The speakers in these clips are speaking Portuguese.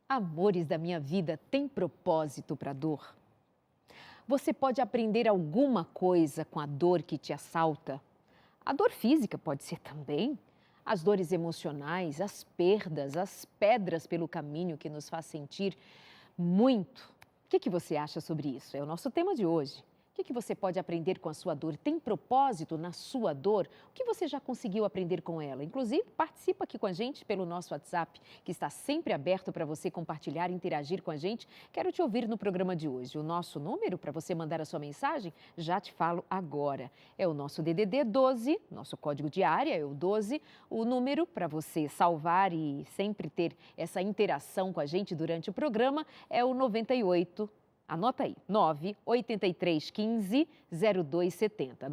Amores da minha vida, tem propósito para a dor? Você pode aprender alguma coisa com a dor que te assalta? A dor física pode ser também. As dores emocionais, as perdas, as pedras pelo caminho que nos faz sentir muito. O que você acha sobre isso? É o nosso tema de hoje. O que você pode aprender com a sua dor? Tem propósito na sua dor? O que você já conseguiu aprender com ela? Inclusive, participa aqui com a gente pelo nosso WhatsApp, que está sempre aberto para você compartilhar e interagir com a gente. Quero te ouvir no programa de hoje. O nosso número para você mandar a sua mensagem, já te falo agora. É o nosso DDD 12, nosso código de área é o 12. O número para você salvar e sempre ter essa interação com a gente durante o programa é o 98. Anota aí, 98315-0270.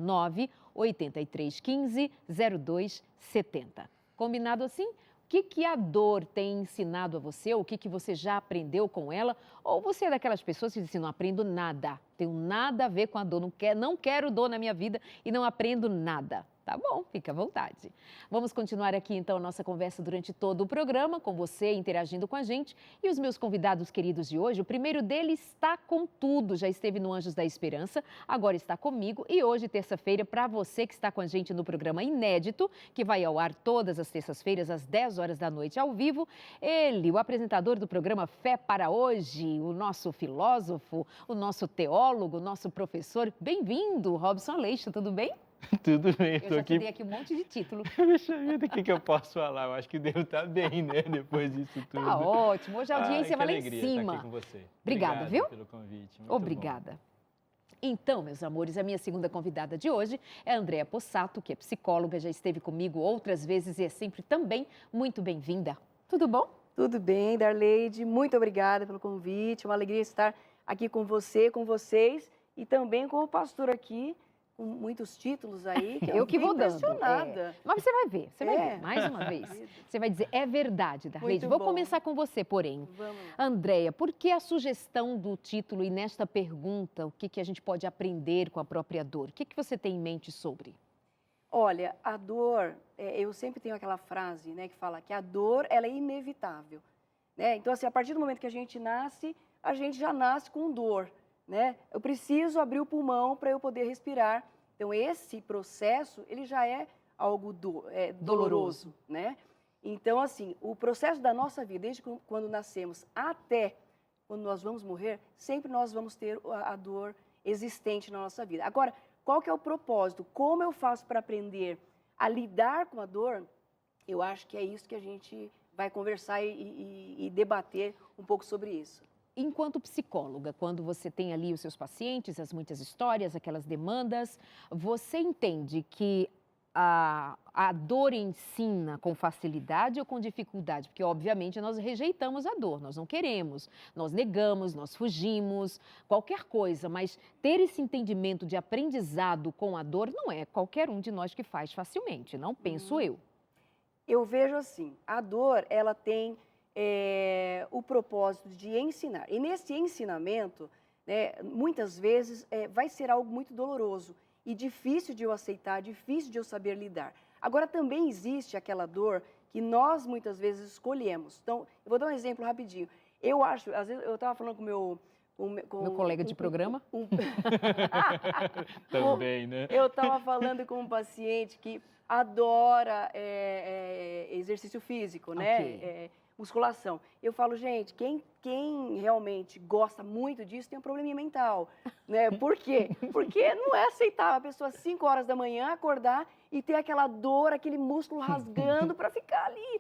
98315-0270. Combinado assim? O que a dor tem ensinado a você? O que você já aprendeu com ela? Ou você é daquelas pessoas que dizem, não aprendo nada, tenho nada a ver com a dor, não quero dor na minha vida e não aprendo nada. Tá bom, fica à vontade. Vamos continuar aqui então a nossa conversa durante todo o programa, com você interagindo com a gente e os meus convidados queridos de hoje. O primeiro deles está com tudo, já esteve no Anjos da Esperança, agora está comigo e hoje, terça-feira, para você que está com a gente no programa inédito, que vai ao ar todas as terças-feiras às 10 horas da noite ao vivo, ele, o apresentador do programa Fé para Hoje, o nosso filósofo, o nosso teólogo, o nosso professor. Bem-vindo, Robson Aleixo, tudo bem? Tudo bem, eu já te dei aqui um monte de título. Puxa vida, o que eu posso falar? Eu acho que devo estar bem, né? Depois disso tudo. Tá ótimo, hoje a audiência vai lá em cima. Estar aqui com você. Obrigada, Obrigado viu? pelo convite. Muito Obrigada. Bom. Então, meus amores, a minha segunda convidada de hoje é a Andréa Possato, que é psicóloga, já esteve comigo outras vezes e é sempre também muito bem-vinda. Tudo bom? Tudo bem, Darleide. Muito obrigada pelo convite. Uma alegria estar aqui com você, com vocês e também com o pastor aqui, com muitos títulos aí. Que eu que vou dando. Impressionada. Mas você vai ver, mais uma vez. Você vai dizer, é verdade, Darleide. Vou começar com você, porém. Vamos lá. Andréa, por que a sugestão do título e nesta pergunta, o que a gente pode aprender com a própria dor? O que você tem em mente sobre? Olha, a dor, eu sempre tenho aquela frase, né, que fala que a dor, ela é inevitável, né? Então, assim, a partir do momento que a gente nasce, a gente já nasce com dor, né? Eu preciso abrir o pulmão para eu poder respirar. Então, esse processo, ele já é algo doloroso, né? Então, assim, o processo da nossa vida, desde quando nascemos até quando nós vamos morrer, sempre nós vamos ter a dor existente na nossa vida. Agora, qual que é o propósito? Como eu faço para aprender a lidar com a dor? Eu acho que é isso que a gente vai conversar e debater um pouco sobre isso. Enquanto psicóloga, quando você tem ali os seus pacientes, as muitas histórias, aquelas demandas, você entende que a dor ensina com facilidade ou com dificuldade? Porque, obviamente, nós rejeitamos a dor, nós não queremos, nós negamos, nós fugimos, qualquer coisa, mas ter esse entendimento de aprendizado com a dor não é qualquer um de nós que faz facilmente, não penso eu. Eu vejo assim, a dor, ela tem o propósito de ensinar. E nesse ensinamento, né, muitas vezes vai ser algo muito doloroso e difícil de eu aceitar, difícil de eu saber lidar. Agora, também existe aquela dor que nós muitas vezes escolhemos. Então, eu vou dar um exemplo rapidinho. Eu acho, às vezes, eu estava falando com meu colega de programa? Também, né? Eu estava falando com um paciente que adora exercício físico, né? Okay. Musculação. Eu falo, gente, quem realmente gosta muito disso tem um probleminha mental, né? Por quê? Porque não é aceitável a pessoa às 5 horas da manhã acordar e ter aquela dor, aquele músculo rasgando para ficar ali.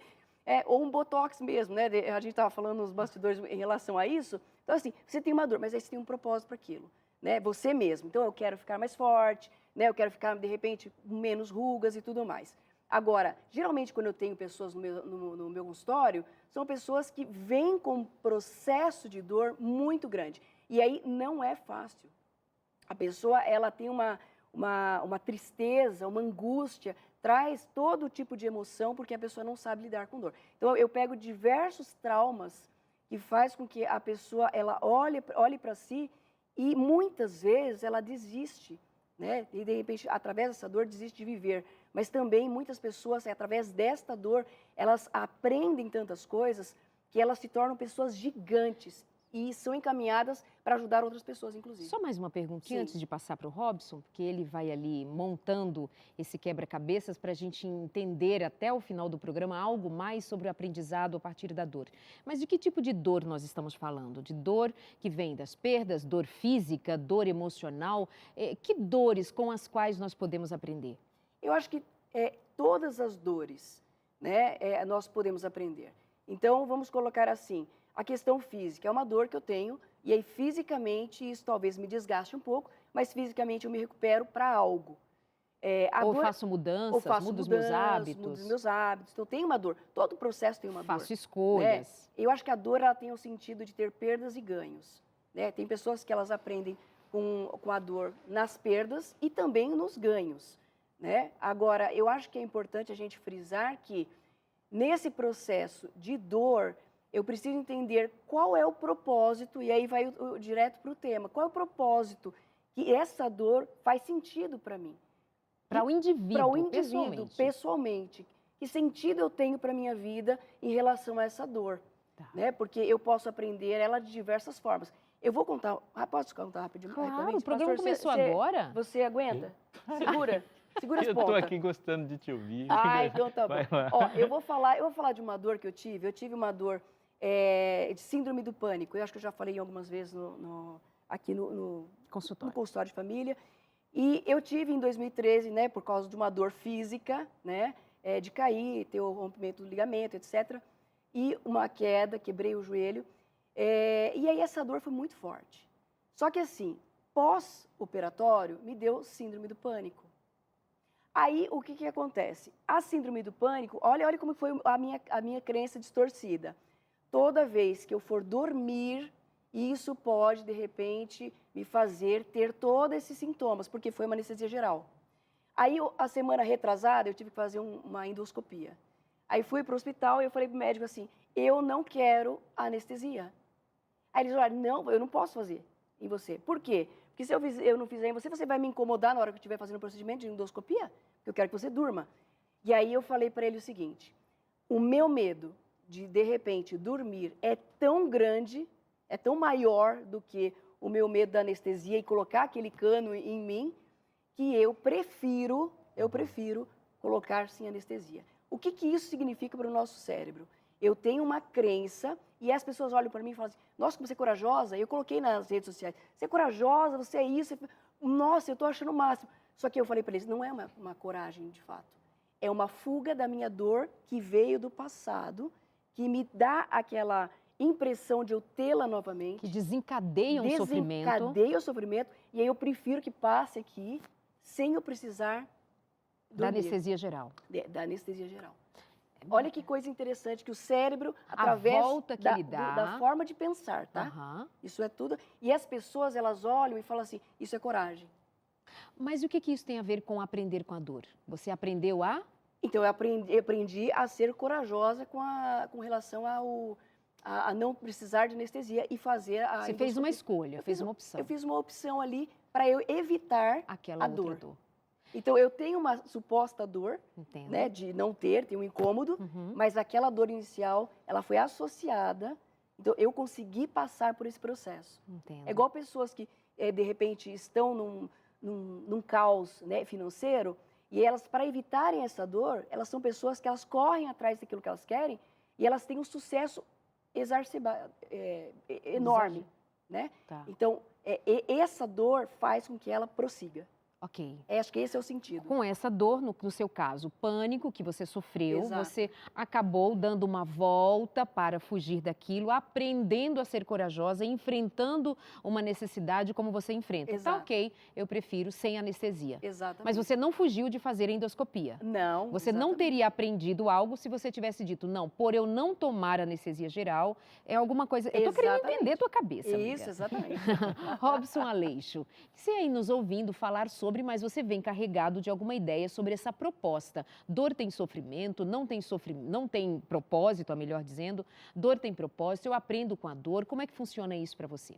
Ou um botox mesmo, né? A gente estava falando nos bastidores em relação a isso. Então, assim, você tem uma dor, mas aí você tem um propósito para aquilo, né? Você mesmo. Então, eu quero ficar mais forte, né? Eu quero ficar, de repente, com menos rugas e tudo mais. Agora, geralmente, quando eu tenho pessoas no meu consultório, são pessoas que vêm com um processo de dor muito grande. E aí não é fácil. A pessoa, ela tem uma tristeza, uma angústia, traz todo tipo de emoção porque a pessoa não sabe lidar com dor. Então, eu pego diversos traumas que faz com que a pessoa ela olhe para si e muitas vezes ela desiste, né? E de repente, através dessa dor, desiste de viver. Mas também muitas pessoas, através desta dor, elas aprendem tantas coisas que elas se tornam pessoas gigantes e são encaminhadas para ajudar outras pessoas, inclusive. Só mais uma perguntinha Sim. antes de passar para o Robson, porque ele vai ali montando esse quebra-cabeças para a gente entender até o final do programa algo mais sobre o aprendizado a partir da dor. Mas de que tipo de dor nós estamos falando? De dor que vem das perdas, dor física, dor emocional? Que dores com as quais nós podemos aprender? Eu acho que todas as dores, né, nós podemos aprender. Então, vamos colocar assim, a questão física é uma dor que eu tenho, e aí fisicamente isso talvez me desgaste um pouco, mas fisicamente eu me recupero para algo. Ou faço mudanças, mudo os meus hábitos. Mudo os meus hábitos. Então, tem uma dor. Todo processo tem uma dor. Faço escolhas. Eu acho que a dor ela tem o sentido de ter perdas e ganhos. Né? Tem pessoas que elas aprendem com a dor nas perdas e também nos ganhos. Né? Agora, eu acho que é importante a gente frisar que nesse processo de dor, eu preciso entender qual é o propósito, e aí vai direto para o tema. Qual é o propósito que essa dor faz sentido para mim? Para o indivíduo, pessoalmente. Que sentido eu tenho para a minha vida em relação a essa dor? Tá. Né? Porque eu posso aprender ela de diversas formas. Eu vou contar... posso contar rapidinho? Claro, o programa começou agora. Você aguenta? Segura as pontas. Eu estou aqui gostando de te ouvir. Então tá bom. Ó, eu vou falar de uma dor que eu tive. Eu tive uma dor de síndrome do pânico. Eu acho que eu já falei algumas vezes aqui no consultório de família. E eu tive em 2013, né, por causa de uma dor física, né, de cair, ter o rompimento do ligamento, etc. E uma queda, quebrei o joelho. E aí essa dor foi muito forte. Só que assim, pós-operatório, me deu síndrome do pânico. Aí, o que acontece? A síndrome do pânico, olha como foi a minha crença distorcida. Toda vez que eu for dormir, isso pode, de repente, me fazer ter todos esses sintomas, porque foi uma anestesia geral. Aí, a semana retrasada, eu tive que fazer uma endoscopia. Aí, fui para o hospital e eu falei para o médico assim, eu não quero anestesia. Aí, eles falaram, não, eu não posso fazer em você. Por quê? Porque se eu não fizer em você, você vai me incomodar na hora que eu estiver fazendo o procedimento de endoscopia? Eu quero que você durma. E aí eu falei para ele o seguinte, o meu medo de repente, dormir é tão grande, é tão maior do que o meu medo da anestesia e colocar aquele cano em mim, que eu prefiro colocar sem anestesia. O que isso significa para o nosso cérebro? Eu tenho uma crença e as pessoas olham para mim e falam assim, nossa, como você é corajosa. Eu coloquei nas redes sociais, você é corajosa, você é isso. Nossa, eu estou achando o máximo. Só que eu falei para eles, não é uma coragem de fato. É uma fuga da minha dor que veio do passado, que me dá aquela impressão de eu tê-la novamente. Que desencadeia um sofrimento. Desencadeia o sofrimento. E aí eu prefiro que passe aqui sem eu precisar dormir. Da anestesia geral. Da anestesia geral. Olha que coisa interessante, que o cérebro, através da forma de pensar, tá? Uhum. Isso é tudo. E as pessoas, elas olham e falam assim, isso é coragem. Mas o que isso tem a ver com aprender com a dor? Você aprendeu a... Então, eu aprendi a ser corajosa com relação a não precisar de anestesia e fazer a... Você fez uma escolha, fez uma opção. Eu fiz uma opção ali para eu evitar aquela a dor. Então, eu tenho uma suposta dor, né, de não ter, tem um incômodo, mas aquela dor inicial, ela foi associada, então eu consegui passar por esse processo. Entendo. É igual pessoas que, de repente, estão num caos, né, financeiro, e elas, para evitarem essa dor, elas são pessoas que elas correm atrás daquilo que elas querem, e elas têm um sucesso enorme, né? Tá. Então, essa dor faz com que ela prossiga. Ok. Acho que esse é o sentido. Com essa dor, no seu caso, pânico que você sofreu, Exato. Você acabou dando uma volta para fugir daquilo, aprendendo a ser corajosa, enfrentando uma necessidade como você enfrenta. Exato. Tá ok, eu prefiro sem anestesia. Exatamente. Mas você não fugiu de fazer endoscopia. Não. Você não teria aprendido algo se você tivesse dito, não, por eu não tomar anestesia geral, é alguma coisa... Eu tô querendo entender a tua cabeça, amiga. Isso, exatamente. Robson Aleixo, você aí nos ouvindo falar sobre, mas você vem carregado de alguma ideia sobre essa proposta. Dor tem sofrimento, não tem propósito, a melhor dizendo. Dor tem propósito, eu aprendo com a dor. Como é que funciona isso para você?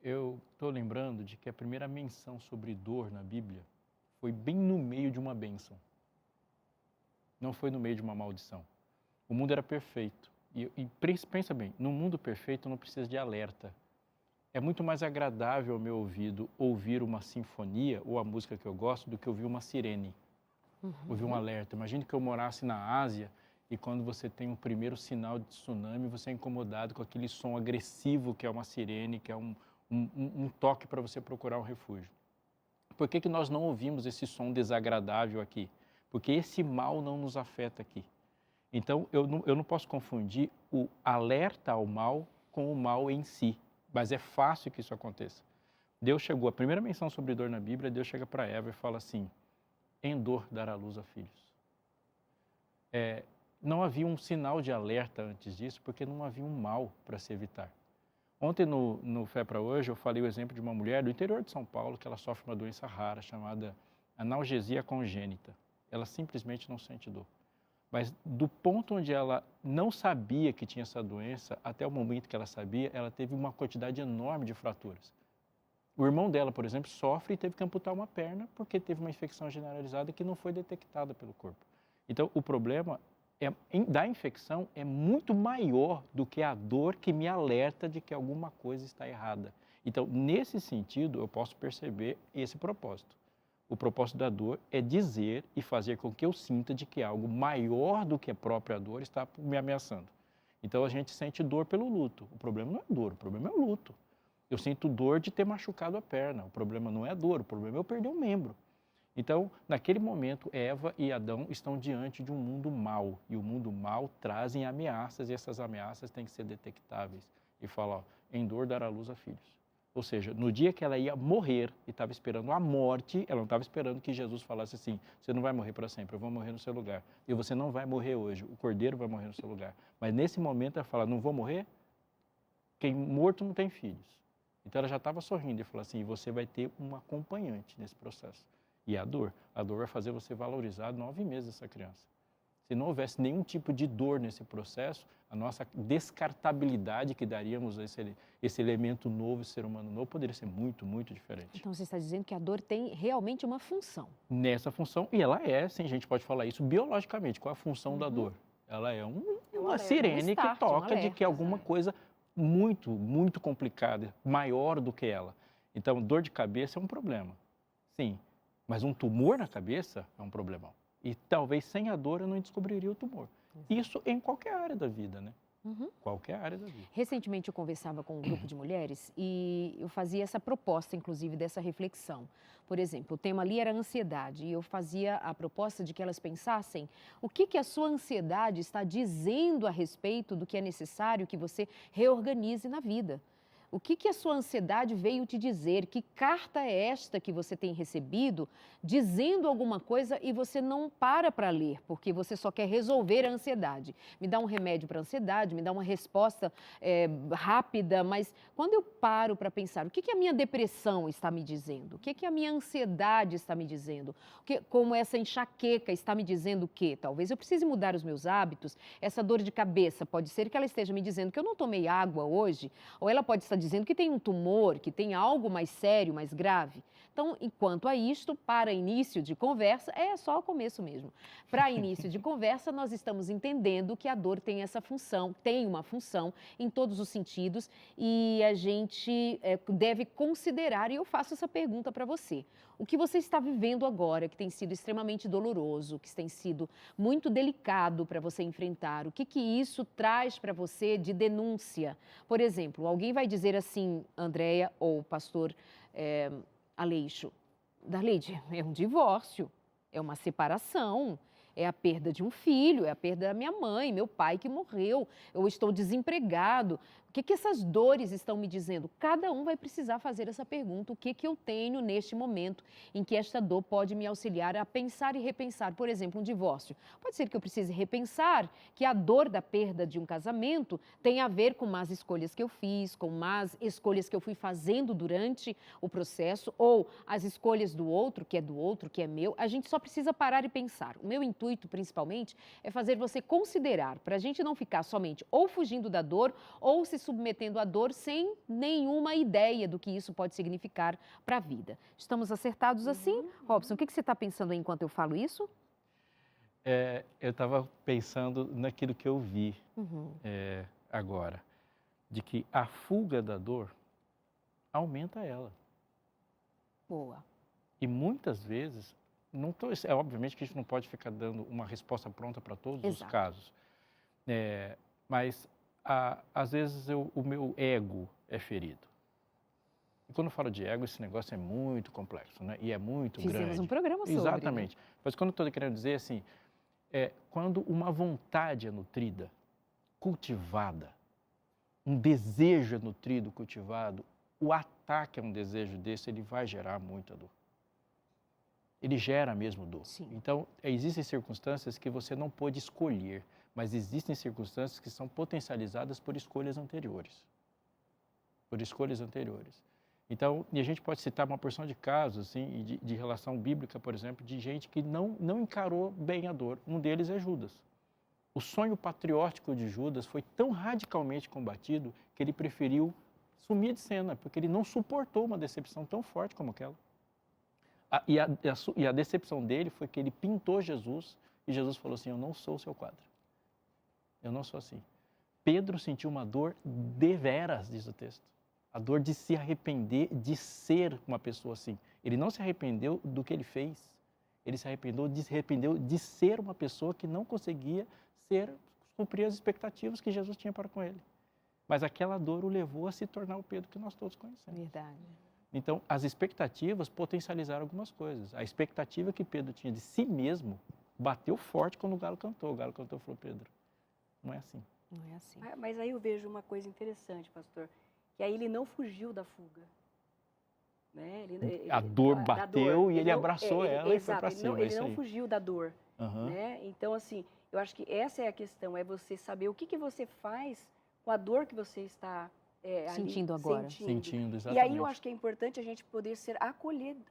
Eu estou lembrando de que a primeira menção sobre dor na Bíblia foi bem no meio de uma bênção. Não foi no meio de uma maldição. O mundo era perfeito Pensa bem, no mundo perfeito não precisa de alerta. É muito mais agradável ao meu ouvido ouvir uma sinfonia ou a música que eu gosto do que ouvir uma sirene, ouvir um alerta. Imagine que eu morasse na Ásia e quando você tem um primeiro sinal de tsunami, você é incomodado com aquele som agressivo que é uma sirene, que é um toque para você procurar um refúgio. Por que nós não ouvimos esse som desagradável aqui? Porque esse mal não nos afeta aqui. Então, eu não posso confundir o alerta ao mal com o mal em si. Mas é fácil que isso aconteça. Deus chegou, a primeira menção sobre dor na Bíblia, Deus chega para Eva e fala assim, em dor dará luz a filhos. Não havia um sinal de alerta antes disso, porque não havia um mal para se evitar. Ontem, no Fé para Hoje, eu falei o exemplo de uma mulher do interior de São Paulo, que ela sofre uma doença rara, chamada analgesia congênita. Ela simplesmente não sente dor. Mas do ponto onde ela não sabia que tinha essa doença, até o momento que ela sabia, ela teve uma quantidade enorme de fraturas. O irmão dela, por exemplo, sofre e teve que amputar uma perna porque teve uma infecção generalizada que não foi detectada pelo corpo. Então, o problema da infecção é muito maior do que a dor que me alerta de que alguma coisa está errada. Então, nesse sentido, eu posso perceber esse propósito. O propósito da dor é dizer e fazer com que eu sinta de que algo maior do que a própria dor está me ameaçando. Então, a gente sente dor pelo luto. O problema não é dor, o problema é o luto. Eu sinto dor de ter machucado a perna. O problema não é a dor, o problema é eu perder um membro. Então, naquele momento, Eva e Adão estão diante de um mundo mau. E o mundo mau traz ameaças e essas ameaças têm que ser detectáveis. E fala, ó, em dor dará luz a filhos. Ou seja, no dia que ela ia morrer e estava esperando a morte, ela não estava esperando que Jesus falasse assim, você não vai morrer para sempre, eu vou morrer no seu lugar. E você não vai morrer hoje, o cordeiro vai morrer no seu lugar. Mas nesse momento ela fala, não vou morrer? Quem morto não tem filhos. Então ela já estava sorrindo e falou assim, você vai ter um acompanhante nesse processo. E a dor vai fazer você valorizar 9 meses essa criança. Se não houvesse nenhum tipo de dor nesse processo, a nossa descartabilidade que daríamos a esse elemento novo, esse ser humano novo, poderia ser muito, muito diferente. Então, você está dizendo que a dor tem realmente uma função. Nessa função, e ela é, sim, a gente pode falar isso biologicamente, qual é a função da dor? Ela é uma sirene que toca de que alguma coisa muito, muito complicada, maior do que ela. Então, dor de cabeça é um problema, sim, mas um tumor na cabeça é um problemão. E talvez sem a dor eu não descobriria o tumor. Isso em qualquer área da vida, né? Qualquer área da vida. Recentemente eu conversava com um grupo de mulheres e eu fazia essa proposta, inclusive, dessa reflexão. Por exemplo, o tema ali era ansiedade e eu fazia a proposta de que elas pensassem o que a sua ansiedade está dizendo a respeito do que é necessário que você reorganize na vida. O que a sua ansiedade veio te dizer? Que carta é esta que você tem recebido dizendo alguma coisa e você não para ler, porque você só quer resolver a ansiedade? Me dá um remédio para a ansiedade, me dá uma resposta rápida, mas quando eu paro para pensar, o que a minha depressão está me dizendo? O que a minha ansiedade está me dizendo? Como essa enxaqueca está me dizendo o quê? Talvez eu precise mudar os meus hábitos. Essa dor de cabeça, pode ser que ela esteja me dizendo que eu não tomei água hoje, ou ela pode estar dizendo que tem um tumor, que tem algo mais sério, mais grave. Então, enquanto a isto, para início de conversa, é só o começo mesmo. Para início de conversa, nós estamos entendendo que a dor tem essa função, tem uma função em todos os sentidos e a gente deve considerar, e eu faço essa pergunta para você. O que você está vivendo agora, que tem sido extremamente doloroso, que tem sido muito delicado para você enfrentar, o que isso traz para você de denúncia? Por exemplo, alguém vai dizer assim, Andréia ou pastor Aleixo, Darleide, é um divórcio, é uma separação, é a perda de um filho, é a perda da minha mãe, meu pai que morreu, eu estou desempregado. O que essas dores estão me dizendo? Cada um vai precisar fazer essa pergunta. O que eu tenho neste momento em que esta dor pode me auxiliar a pensar e repensar? Por exemplo, um divórcio. Pode ser que eu precise repensar que a dor da perda de um casamento tem a ver com más escolhas que eu fiz, com más escolhas que eu fui fazendo durante o processo, ou as escolhas do outro, que é meu. A gente só precisa parar e pensar. O meu intuito, principalmente, é fazer você considerar, para a gente não ficar somente ou fugindo da dor, ou se submetendo à dor sem nenhuma ideia do que isso pode significar para a vida. Estamos acertados assim? Robson, o que você está pensando aí enquanto eu falo isso? eu estava pensando naquilo que eu vi Uhum. agora, de que a fuga da dor aumenta ela. Boa. E muitas vezes, não tô, obviamente que a gente não pode ficar dando uma resposta pronta para todos os Exato. casos, mas às vezes o meu ego é ferido. E quando eu falo de ego, esse negócio é muito complexo, né? E é muito Fizemos grande. um programa sobre, né? Exatamente. Mas quando eu estou querendo dizer assim, quando uma vontade é nutrida, cultivada, um desejo é nutrido, cultivado, o ataque a um desejo desse, ele vai gerar muita dor. Ele gera mesmo dor. Sim. Então, existem circunstâncias que você não pôde escolher, mas existem circunstâncias que são potencializadas por escolhas anteriores. Por escolhas anteriores. Então, e a gente pode citar uma porção de casos, assim, de relação bíblica, por exemplo, de gente que não encarou bem a dor. Um deles é Judas. O sonho patriótico de Judas foi tão radicalmente combatido que ele preferiu sumir de cena, porque ele não suportou uma decepção tão forte como aquela. E a decepção dele foi que ele pintou Jesus e Jesus falou assim, eu não sou o seu quadro. Eu não sou assim. Pedro sentiu uma dor deveras, diz o texto. A dor de se arrepender de ser uma pessoa assim. Ele não se arrependeu do que ele fez. Ele se arrependeu de ser uma pessoa que não conseguia cumprir as expectativas que Jesus tinha para com ele. Mas aquela dor o levou a se tornar o Pedro que nós todos conhecemos. Verdade. Então, as expectativas potencializaram algumas coisas. A expectativa que Pedro tinha de si mesmo bateu forte quando o galo cantou. O galo cantou e falou, Pedro, não é assim. Não é assim. Mas aí eu vejo uma coisa interessante, pastor, que aí ele não fugiu da fuga. Né? A dor bateu e ele abraçou ela e foi para cima. Ele não fugiu da dor. Uhum. Né? Então, assim, eu acho que essa é a questão, é você saber o que você faz com a dor que você está sentindo ali, agora. Sentindo, exatamente. E aí eu acho que é importante a gente poder ser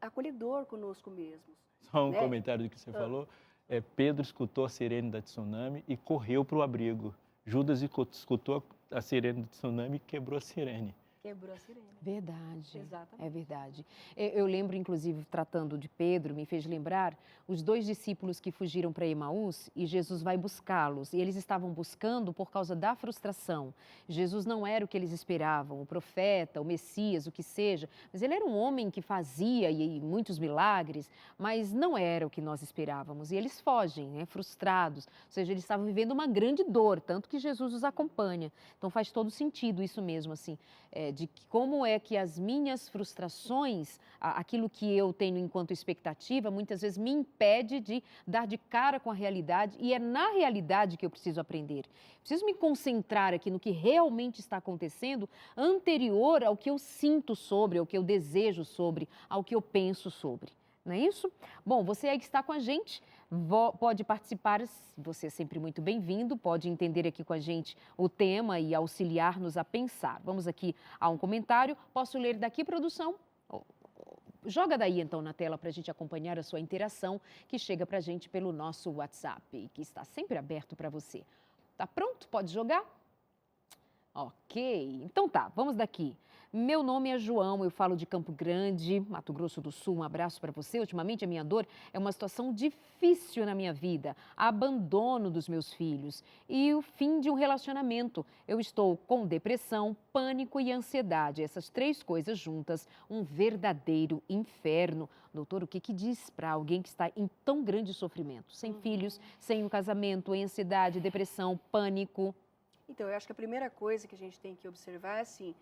acolhedor conosco mesmos. Só um né? comentário do que você falou. Pedro escutou a sirene da tsunami e correu para o abrigo. Judas escutou a sirene do tsunami e quebrou a sirene. Quebrou a sirene. Verdade. Exatamente. É verdade. Eu lembro, inclusive, tratando de Pedro, me fez lembrar os 2 discípulos que fugiram para Emaús e Jesus vai buscá-los. E eles estavam buscando por causa da frustração. Jesus não era o que eles esperavam, o profeta, o Messias, o que seja. Mas ele era um homem que fazia muitos milagres, mas não era o que nós esperávamos. E eles fogem, né, frustrados. Ou seja, eles estavam vivendo uma grande dor, tanto que Jesus os acompanha. Então faz todo sentido isso mesmo, assim. De como é que as minhas frustrações, aquilo que eu tenho enquanto expectativa, muitas vezes me impede de dar de cara com a realidade e é na realidade que eu preciso aprender. Preciso me concentrar aqui no que realmente está acontecendo anterior ao que eu sinto sobre, ao que eu desejo sobre, ao que eu penso sobre. Não é isso? Bom, você aí que está com a gente, pode participar, você é sempre muito bem-vindo, pode entender aqui com a gente o tema e auxiliar-nos a pensar. Vamos aqui a um comentário, posso ler daqui, produção? Joga daí então na tela para a gente acompanhar a sua interação que chega para a gente pelo nosso WhatsApp, que está sempre aberto para você. Tá pronto? Pode jogar? Ok, então tá, vamos daqui. Meu nome é João, eu falo de Campo Grande, Mato Grosso do Sul. Um abraço para você. Ultimamente a minha dor é uma situação difícil na minha vida, abandono dos meus filhos e o fim de um relacionamento. Eu estou com depressão, pânico e ansiedade. Essas 3 coisas juntas, um verdadeiro inferno. Doutor, o que diz para alguém que está em tão grande sofrimento? Sem filhos, sem um casamento, em ansiedade, depressão, pânico. Então, eu acho que a primeira coisa que a gente tem que observar é assim,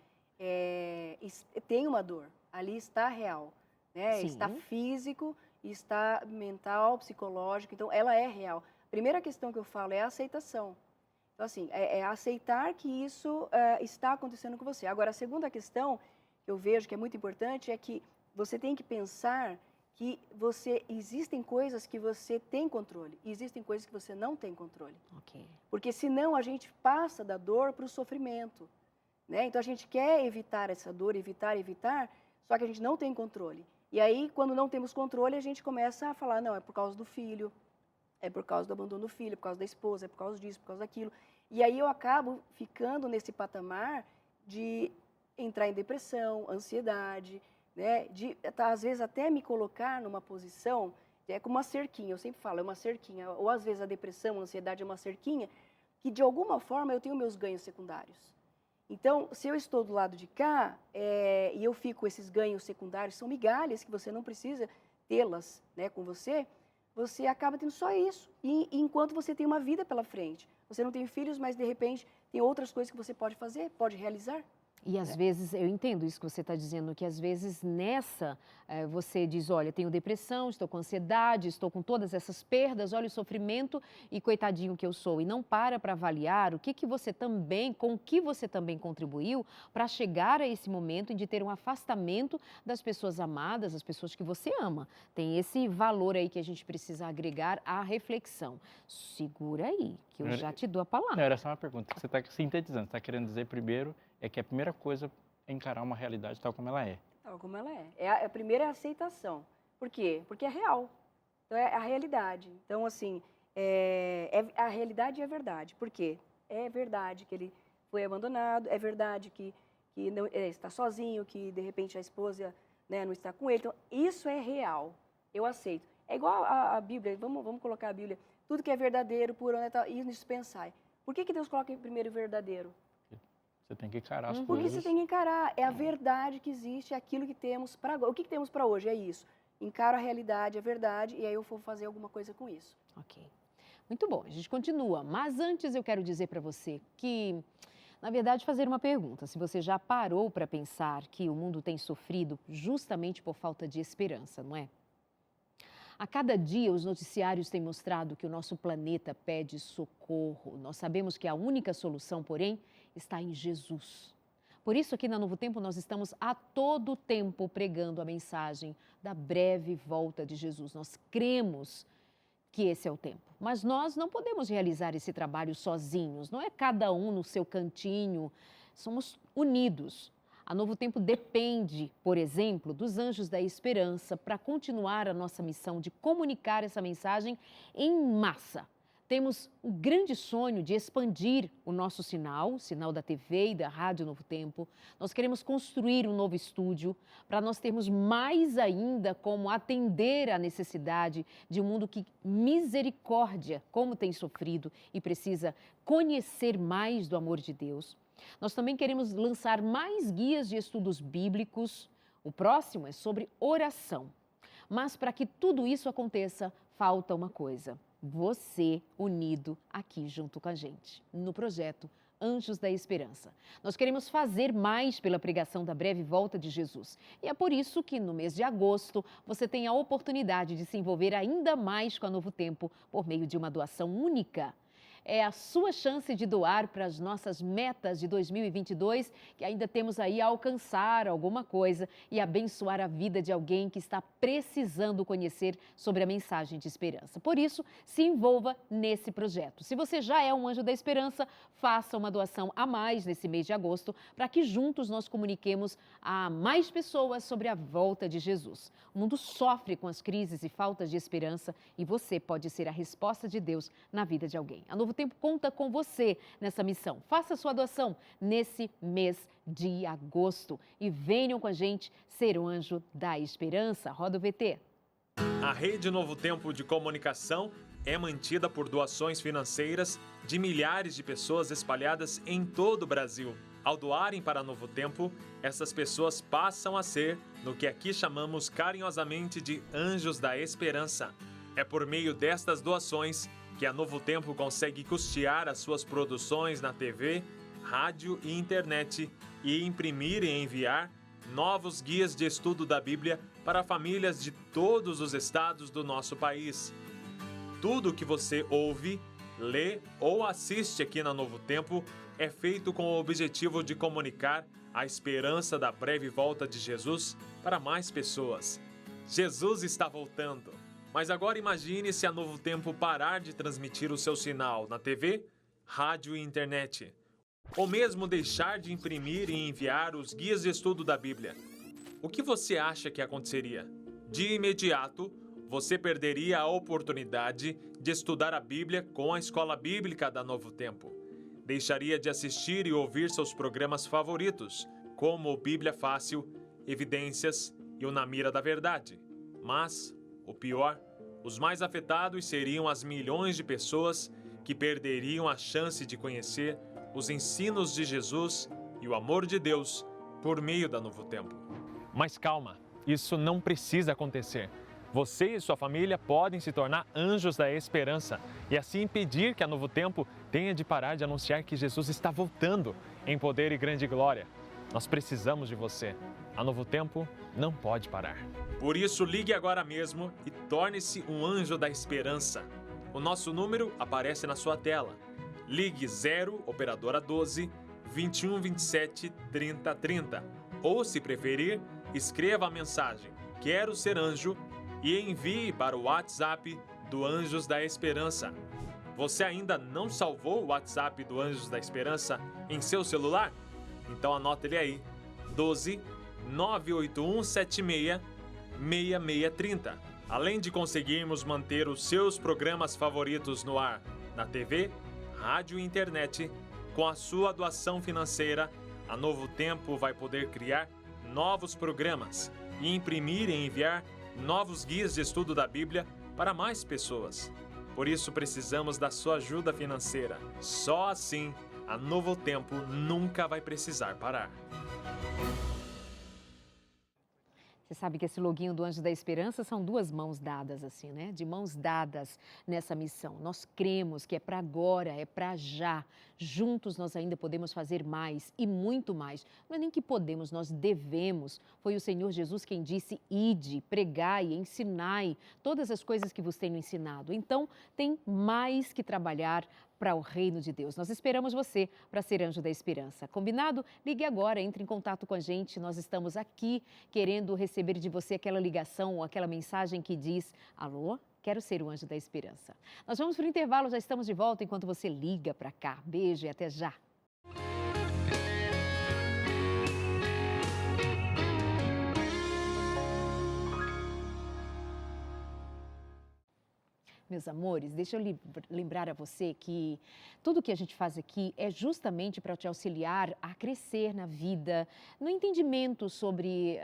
tem uma dor, ali está real, né? Está físico, está mental, psicológico, então ela é real. A primeira questão que eu falo é a aceitação. Então, assim, é aceitar que isso está acontecendo com você. Agora, a segunda questão que eu vejo que é muito importante é que você tem que pensar que existem coisas que você tem controle e existem coisas que você não tem controle. Ok. Porque senão a gente passa da dor para o sofrimento. Né? Então a gente quer evitar essa dor, evitar, só que a gente não tem controle. E aí, quando não temos controle, a gente começa a falar, não, é por causa do filho, é por causa do abandono do filho, é por causa da esposa, é por causa disso, por causa daquilo. E aí eu acabo ficando nesse patamar de entrar em depressão, ansiedade, né? De às vezes até me colocar numa posição é como uma cerquinha, eu sempre falo, é uma cerquinha. Ou às vezes a depressão, a ansiedade é uma cerquinha, que de alguma forma eu tenho meus ganhos secundários. Então, se eu estou do lado de cá e eu fico, esses ganhos secundários, são migalhas que você não precisa tê-las, né, com você, você acaba tendo só isso. E enquanto você tem uma vida pela frente. Você não tem filhos, mas de repente tem outras coisas que você pode fazer, pode realizar. E às vezes, eu entendo isso que você está dizendo, que às vezes você diz, olha, tenho depressão, estou com ansiedade, estou com todas essas perdas, olha o sofrimento e coitadinho que eu sou. E não para avaliar com o que você também contribuiu para chegar a esse momento de ter um afastamento das pessoas amadas, das pessoas que você ama. Tem esse valor aí que a gente precisa agregar à reflexão. Segura aí, que eu já te dou a palavra. Não, era só uma pergunta. Você está sintetizando, você está querendo dizer primeiro que a primeira coisa é encarar uma realidade tal como ela é. Tal como ela é. A primeira é a aceitação. Por quê? Porque é real. Então, é a realidade. Então, assim, a realidade é verdade. Por quê? É verdade que ele foi abandonado, é verdade que não, está sozinho, que, de repente, a esposa, né, não está com ele. Então, isso é real. Eu aceito. É igual a Bíblia, vamos colocar a Bíblia. Tudo que é verdadeiro, puro, e nisso pensai. Por que Deus coloca em primeiro verdadeiro? Você tem que encarar as Porque coisas. você tem que encarar. É a verdade que existe, é aquilo que temos para agora. O que temos para hoje? É isso. Encaro a realidade, a verdade, e aí eu vou fazer alguma coisa com isso. Ok. Muito bom, a gente continua. Mas antes eu quero dizer para você que, na verdade, fazer uma pergunta. Se você já parou para pensar que o mundo tem sofrido justamente por falta de esperança, não é? A cada dia, os noticiários têm mostrado que o nosso planeta pede socorro. Nós sabemos que a única solução, porém, está em Jesus. Por isso, aqui na Novo Tempo, nós estamos a todo tempo pregando a mensagem da breve volta de Jesus. Nós cremos que esse é o tempo. Mas nós não podemos realizar esse trabalho sozinhos. Não é cada um no seu cantinho. Somos unidos. A Novo Tempo depende, por exemplo, dos Anjos da Esperança para continuar a nossa missão de comunicar essa mensagem em massa. Temos o grande sonho de expandir o nosso sinal, o sinal da TV e da Rádio Novo Tempo. Nós queremos construir um novo estúdio para nós termos mais ainda como atender à necessidade de um mundo que misericórdia, como tem sofrido e precisa conhecer mais do amor de Deus. Nós também queremos lançar mais guias de estudos bíblicos. O próximo é sobre oração. Mas para que tudo isso aconteça, falta uma coisa. Você unido aqui junto com a gente, no projeto Anjos da Esperança. Nós queremos fazer mais pela pregação da breve volta de Jesus. E é por isso que no mês de agosto você tem a oportunidade de se envolver ainda mais com a Novo Tempo por meio de uma doação única. É a sua chance de doar para as nossas metas de 2022, que ainda temos aí a alcançar alguma coisa e abençoar a vida de alguém que está precisando conhecer sobre a mensagem de esperança. Por isso, se envolva nesse projeto. Se você já é um anjo da esperança, faça uma doação a mais nesse mês de agosto, para que juntos nós comuniquemos a mais pessoas sobre a volta de Jesus. O mundo sofre com as crises e faltas de esperança e você pode ser a resposta de Deus na vida de alguém. A Novo Tempo conta com você nessa missão. Faça sua doação nesse mês de agosto e venham com a gente ser o anjo da esperança. Roda o VT. A Rede Novo Tempo de Comunicação é mantida por doações financeiras de milhares de pessoas espalhadas em todo o Brasil. Ao doarem para Novo Tempo, essas pessoas passam a ser, no que aqui chamamos carinhosamente de Anjos da Esperança. É por meio destas doações que a Novo Tempo consegue custear as suas produções na TV, rádio e internet e imprimir e enviar novos guias de estudo da Bíblia para famílias de todos os estados do nosso país. Tudo o que você ouve, lê ou assiste aqui na Novo Tempo é feito com o objetivo de comunicar a esperança da breve volta de Jesus para mais pessoas. Jesus está voltando. Mas agora imagine se a Novo Tempo parar de transmitir o seu sinal na TV, rádio e internet. Ou mesmo deixar de imprimir e enviar os guias de estudo da Bíblia. O que você acha que aconteceria? De imediato, você perderia a oportunidade de estudar a Bíblia com a Escola Bíblica da Novo Tempo. Deixaria de assistir e ouvir seus programas favoritos, como o Bíblia Fácil, Evidências e o Na Mira da Verdade. Mas o pior Os mais afetados seriam as milhões de pessoas que perderiam a chance de conhecer os ensinos de Jesus e o amor de Deus por meio da Novo Tempo. Mas calma, isso não precisa acontecer. Você e sua família podem se tornar anjos da esperança e assim impedir que a Novo Tempo tenha de parar de anunciar que Jesus está voltando em poder e grande glória. Nós precisamos de você. A Novo Tempo não pode parar. Por isso, ligue agora mesmo e torne-se um anjo da esperança. O nosso número aparece na sua tela. Ligue 0 operadora 12 21 27 30 30. Ou, se preferir, escreva a mensagem "Quero ser anjo" e envie para o WhatsApp do Anjos da Esperança. Você ainda não salvou o WhatsApp do Anjos da Esperança em seu celular? Então anota ele aí: 12 981 76 6630. Além de conseguirmos manter os seus programas favoritos no ar, na TV, rádio e internet, com a sua doação financeira, a Novo Tempo vai poder criar novos programas e imprimir e enviar novos guias de estudo da Bíblia para mais pessoas. Por isso precisamos da sua ajuda financeira. Só assim a Novo Tempo nunca vai precisar parar. Você sabe que esse loginho do Anjo da Esperança são duas mãos dadas assim, né? De mãos dadas nessa missão. Nós cremos que é para agora, é para já. Juntos nós ainda podemos fazer mais e muito mais. Não é nem que podemos, nós devemos. Foi o Senhor Jesus quem disse: ide, pregai, ensinai todas as coisas que vos tenho ensinado. Então, tem mais que trabalhar para o reino de Deus. Nós esperamos você para ser Anjo da Esperança. Combinado? Ligue agora, entre em contato com a gente. Nós estamos aqui querendo receber de você aquela ligação ou aquela mensagem que diz: alô? Quero ser o Anjo da Esperança. Nós vamos para o intervalo, já estamos de volta enquanto você liga para cá. Beijo e até já. Meus amores, deixa eu lembrar a você que tudo que a gente faz aqui é justamente para te auxiliar a crescer na vida, no entendimento sobre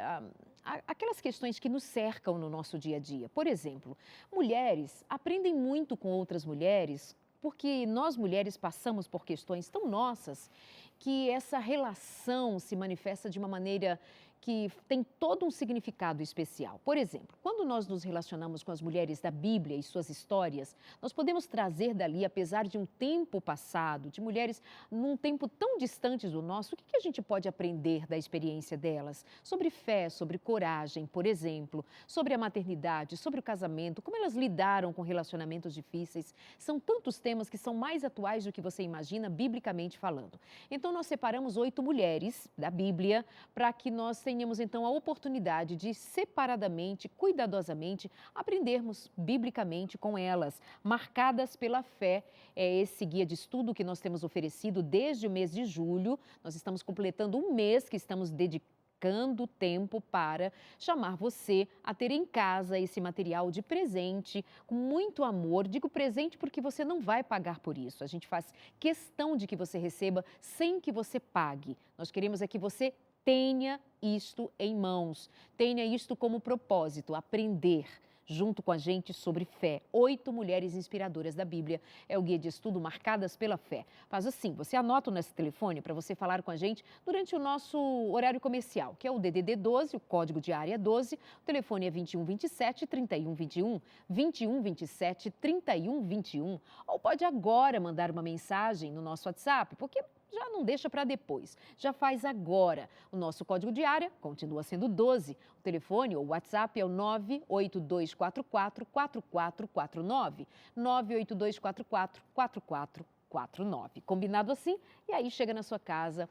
aquelas questões que nos cercam no nosso dia a dia. Por exemplo, mulheres aprendem muito com outras mulheres porque nós mulheres passamos por questões tão nossas que essa relação se manifesta de uma maneira que tem todo um significado especial. Por exemplo, quando nós nos relacionamos com as mulheres da Bíblia e suas histórias, nós podemos trazer dali, apesar de um tempo passado, de mulheres num tempo tão distante do nosso, o que a gente pode aprender da experiência delas? Sobre fé, sobre coragem, por exemplo, sobre a maternidade, sobre o casamento, como elas lidaram com relacionamentos difíceis. São tantos temas que são mais atuais do que você imagina, biblicamente falando. Então, nós separamos 8 mulheres da Bíblia para que nós tenhamos então a oportunidade de separadamente, cuidadosamente, aprendermos biblicamente com elas, marcadas pela fé. É esse guia de estudo que nós temos oferecido desde o mês de julho. Nós estamos completando um mês que estamos dedicando tempo para chamar você a ter em casa esse material de presente, com muito amor. Digo presente porque você não vai pagar por isso. A gente faz questão de que você receba sem que você pague. Nós queremos é que você tenha isto em mãos, tenha isto como propósito, aprender junto com a gente sobre fé. 8 mulheres inspiradoras da Bíblia é o guia de estudo marcadas pela fé. Faz assim, você anota nesse telefone para você falar com a gente durante o nosso horário comercial, que é o DDD 12, o código de área 12, o telefone é 21 27 31 21, 21 27 31 21, ou pode agora mandar uma mensagem no nosso WhatsApp, porque já não deixa para depois, já faz agora. O nosso código de área continua sendo 12. O telefone ou o WhatsApp é o 98244 4449, 98244 4449. Combinado assim? E aí chega na sua casa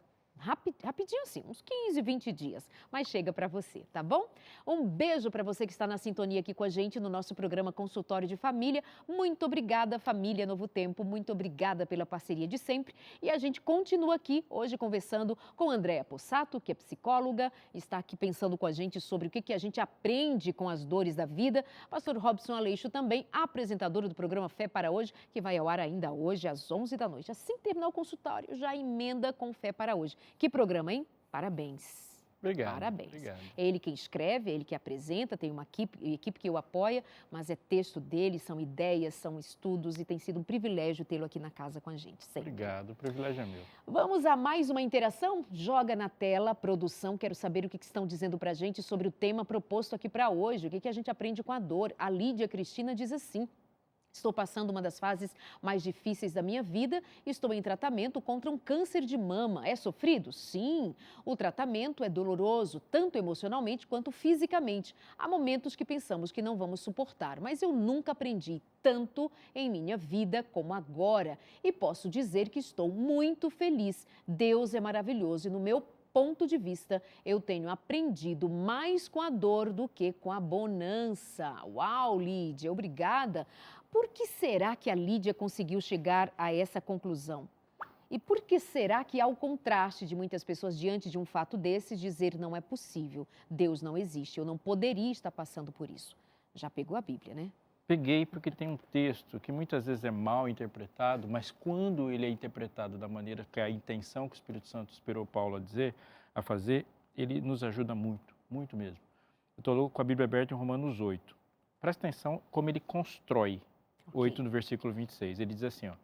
rapidinho assim, uns 15, 20 dias, mas chega para você, tá bom? Um beijo para você que está na sintonia aqui com a gente no nosso programa Consultório de Família. Muito obrigada, família Novo Tempo, muito obrigada pela parceria de sempre. E a gente continua aqui hoje conversando com Andréa Possato, que é psicóloga, está aqui pensando com a gente sobre o que a gente aprende com as dores da vida. Pastor Robson Aleixo também, apresentador do programa Fé para Hoje, que vai ao ar ainda hoje às 11 da noite. Assim que terminar o consultório, já emenda com Fé para Hoje. Que programa, hein? Parabéns! Obrigado. Parabéns. Obrigado. É ele quem escreve, é ele que apresenta, tem uma equipe que o apoia, mas é texto dele, são ideias, são estudos e tem sido um privilégio tê-lo aqui na casa com a gente, sempre. Obrigado, o privilégio é meu. Vamos a mais uma interação? Joga na tela, produção, quero saber o que estão dizendo pra gente sobre o tema proposto aqui para hoje, o que a gente aprende com a dor. A Lídia Cristina diz assim: estou passando uma das fases mais difíceis da minha vida e estou em tratamento contra um câncer de mama. É sofrido? Sim. O tratamento é doloroso, tanto emocionalmente quanto fisicamente. Há momentos que pensamos que não vamos suportar, mas eu nunca aprendi tanto em minha vida como agora. E posso dizer que estou muito feliz. Deus é maravilhoso e no meu ponto de vista, eu tenho aprendido mais com a dor do que com a bonança. Uau, Lídia, obrigada. Por que será que a Lídia conseguiu chegar a essa conclusão? E por que será que há o contraste de muitas pessoas diante de um fato desses dizer não é possível, Deus não existe, eu não poderia estar passando por isso? Já pegou a Bíblia, né? Peguei porque tem um texto que muitas vezes é mal interpretado, mas quando ele é interpretado da maneira que a intenção que o Espírito Santo inspirou Paulo a fazer, ele nos ajuda muito, muito mesmo. Eu estou com a Bíblia aberta em Romanos 8. Presta atenção como ele constrói. 8 no versículo 26. Ele diz assim, ó: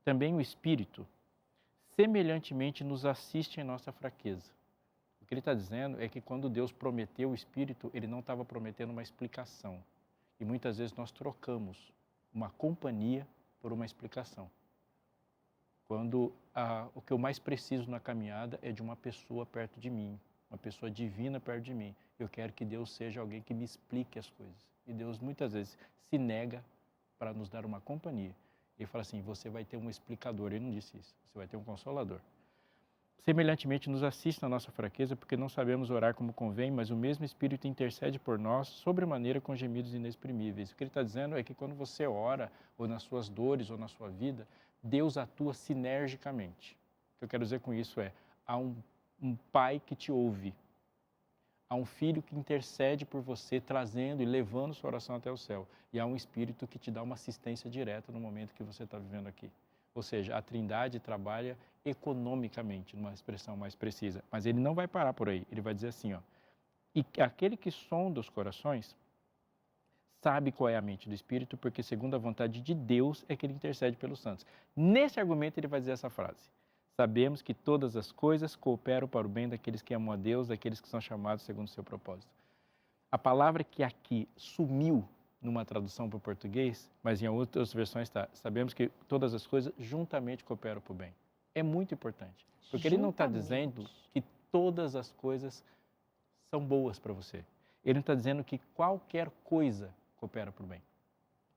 também o Espírito semelhantemente nos assiste em nossa fraqueza. O que ele está dizendo é que quando Deus prometeu o Espírito, ele não estava prometendo uma explicação. E muitas vezes nós trocamos uma companhia por uma explicação. Quando o que eu mais preciso na caminhada é de uma pessoa perto de mim, uma pessoa divina perto de mim. Eu quero que Deus seja alguém que me explique as coisas. E Deus muitas vezes se nega para nos dar uma companhia. Ele fala assim, você vai ter um explicador. Ele não disse isso, você vai ter um consolador. Semelhantemente, nos assiste na nossa fraqueza, porque não sabemos orar como convém, mas o mesmo Espírito intercede por nós, sobremaneira com gemidos inexprimíveis. O que ele está dizendo é que quando você ora, ou nas suas dores, ou na sua vida, Deus atua sinergicamente. O que eu quero dizer com isso é, há um pai que te ouve, há um filho que intercede por você, trazendo e levando sua oração até o céu. E há um Espírito que te dá uma assistência direta no momento que você está vivendo aqui. Ou seja, a Trindade trabalha economicamente, numa expressão mais precisa. Mas ele não vai parar por aí. Ele vai dizer assim, ó: e aquele que sonda os corações sabe qual é a mente do Espírito, porque segundo a vontade de Deus é que ele intercede pelos santos. Nesse argumento ele vai dizer essa frase: sabemos que todas as coisas cooperam para o bem daqueles que amam a Deus, daqueles que são chamados segundo o seu propósito. A palavra que aqui sumiu numa tradução para o português, mas em outras versões está: sabemos que todas as coisas juntamente cooperam para o bem. É muito importante, porque ele não está dizendo que todas as coisas são boas para você. Ele não está dizendo que qualquer coisa coopera para o bem.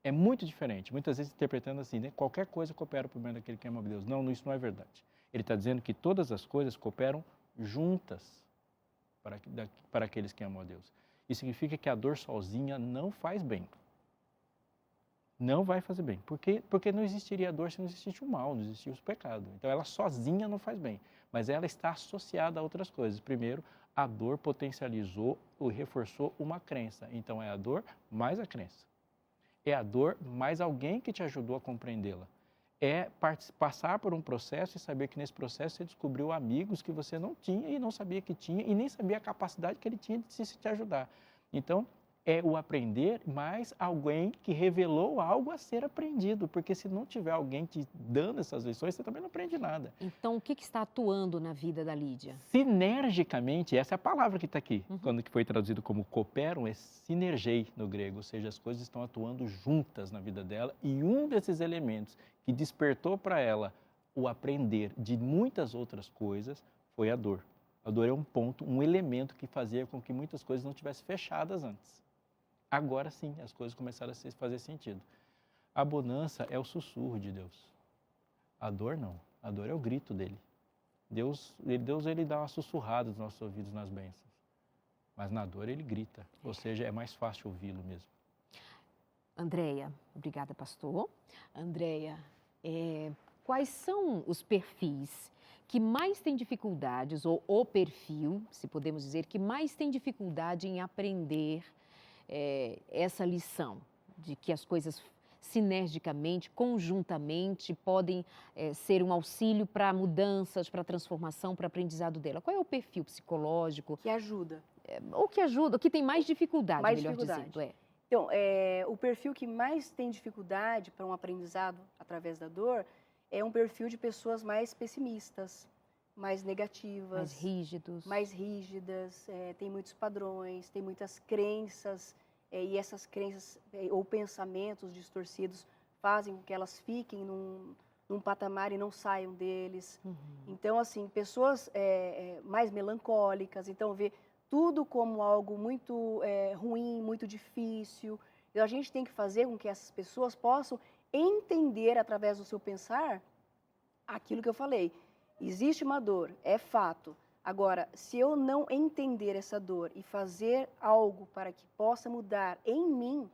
É muito diferente, muitas vezes interpretando assim, né? Qualquer coisa coopera para o bem daquele que ama a Deus. Não, isso não é verdade. Ele está dizendo que todas as coisas cooperam juntas para aqueles que amam a Deus. Isso significa que a dor sozinha não faz bem. Não vai fazer bem. Porque não existiria dor se não existisse o mal, não existisse o pecado. Então ela sozinha não faz bem, mas ela está associada a outras coisas. Primeiro, a dor potencializou ou reforçou uma crença. Então é a dor mais a crença. É a dor mais alguém que te ajudou a compreendê-la. É passar por um processo e saber que nesse processo você descobriu amigos que você não tinha e não sabia que tinha e nem sabia a capacidade que ele tinha de se te ajudar. Então, é o aprender mais alguém que revelou algo a ser aprendido, porque se não tiver alguém te dando essas lições, você também não aprende nada. Então, o que está atuando na vida da Lídia? Sinergicamente, essa é a palavra que está aqui. Quando que foi traduzido como cooperam, é sinergei no grego, ou seja, as coisas estão atuando juntas na vida dela, e um desses elementos que despertou para ela o aprender de muitas outras coisas foi a dor. A dor é um ponto, um elemento que fazia com que muitas coisas não tivessem fechadas antes. Agora sim, as coisas começaram a fazer sentido. A bonança é o sussurro de Deus. A dor não. A dor é o grito dele. Deus ele dá uma sussurrada nos nossos ouvidos nas bênçãos. Mas na dor ele grita. Ou seja, é mais fácil ouvi-lo mesmo. Andréia, obrigada, pastor. Andréia, quais são os perfis que mais têm dificuldades, ou o perfil, se podemos dizer, que mais tem dificuldade em aprender essa lição de que as coisas sinergicamente, conjuntamente, podem ser um auxílio para mudanças, para transformação, para aprendizado dela? Qual é o perfil psicológico? Que ajuda. Ou que ajuda, ou que tem mais dificuldade, Mais melhor dificuldade. dizendo. Então, o perfil que mais tem dificuldade para um aprendizado através da dor é um perfil de pessoas mais pessimistas, mais negativas. Mais rígidas. Tem muitos padrões, tem muitas crenças, e essas crenças ou pensamentos distorcidos fazem com que elas fiquem num patamar e não saiam deles. Uhum. Então, assim, pessoas mais melancólicas, então vê tudo como algo muito ruim, muito difícil. E a gente tem que fazer com que essas pessoas possam entender, através do seu pensar, aquilo que eu falei. Existe uma dor, é fato. Agora, se eu não entender essa dor e fazer algo para que possa mudar em mim,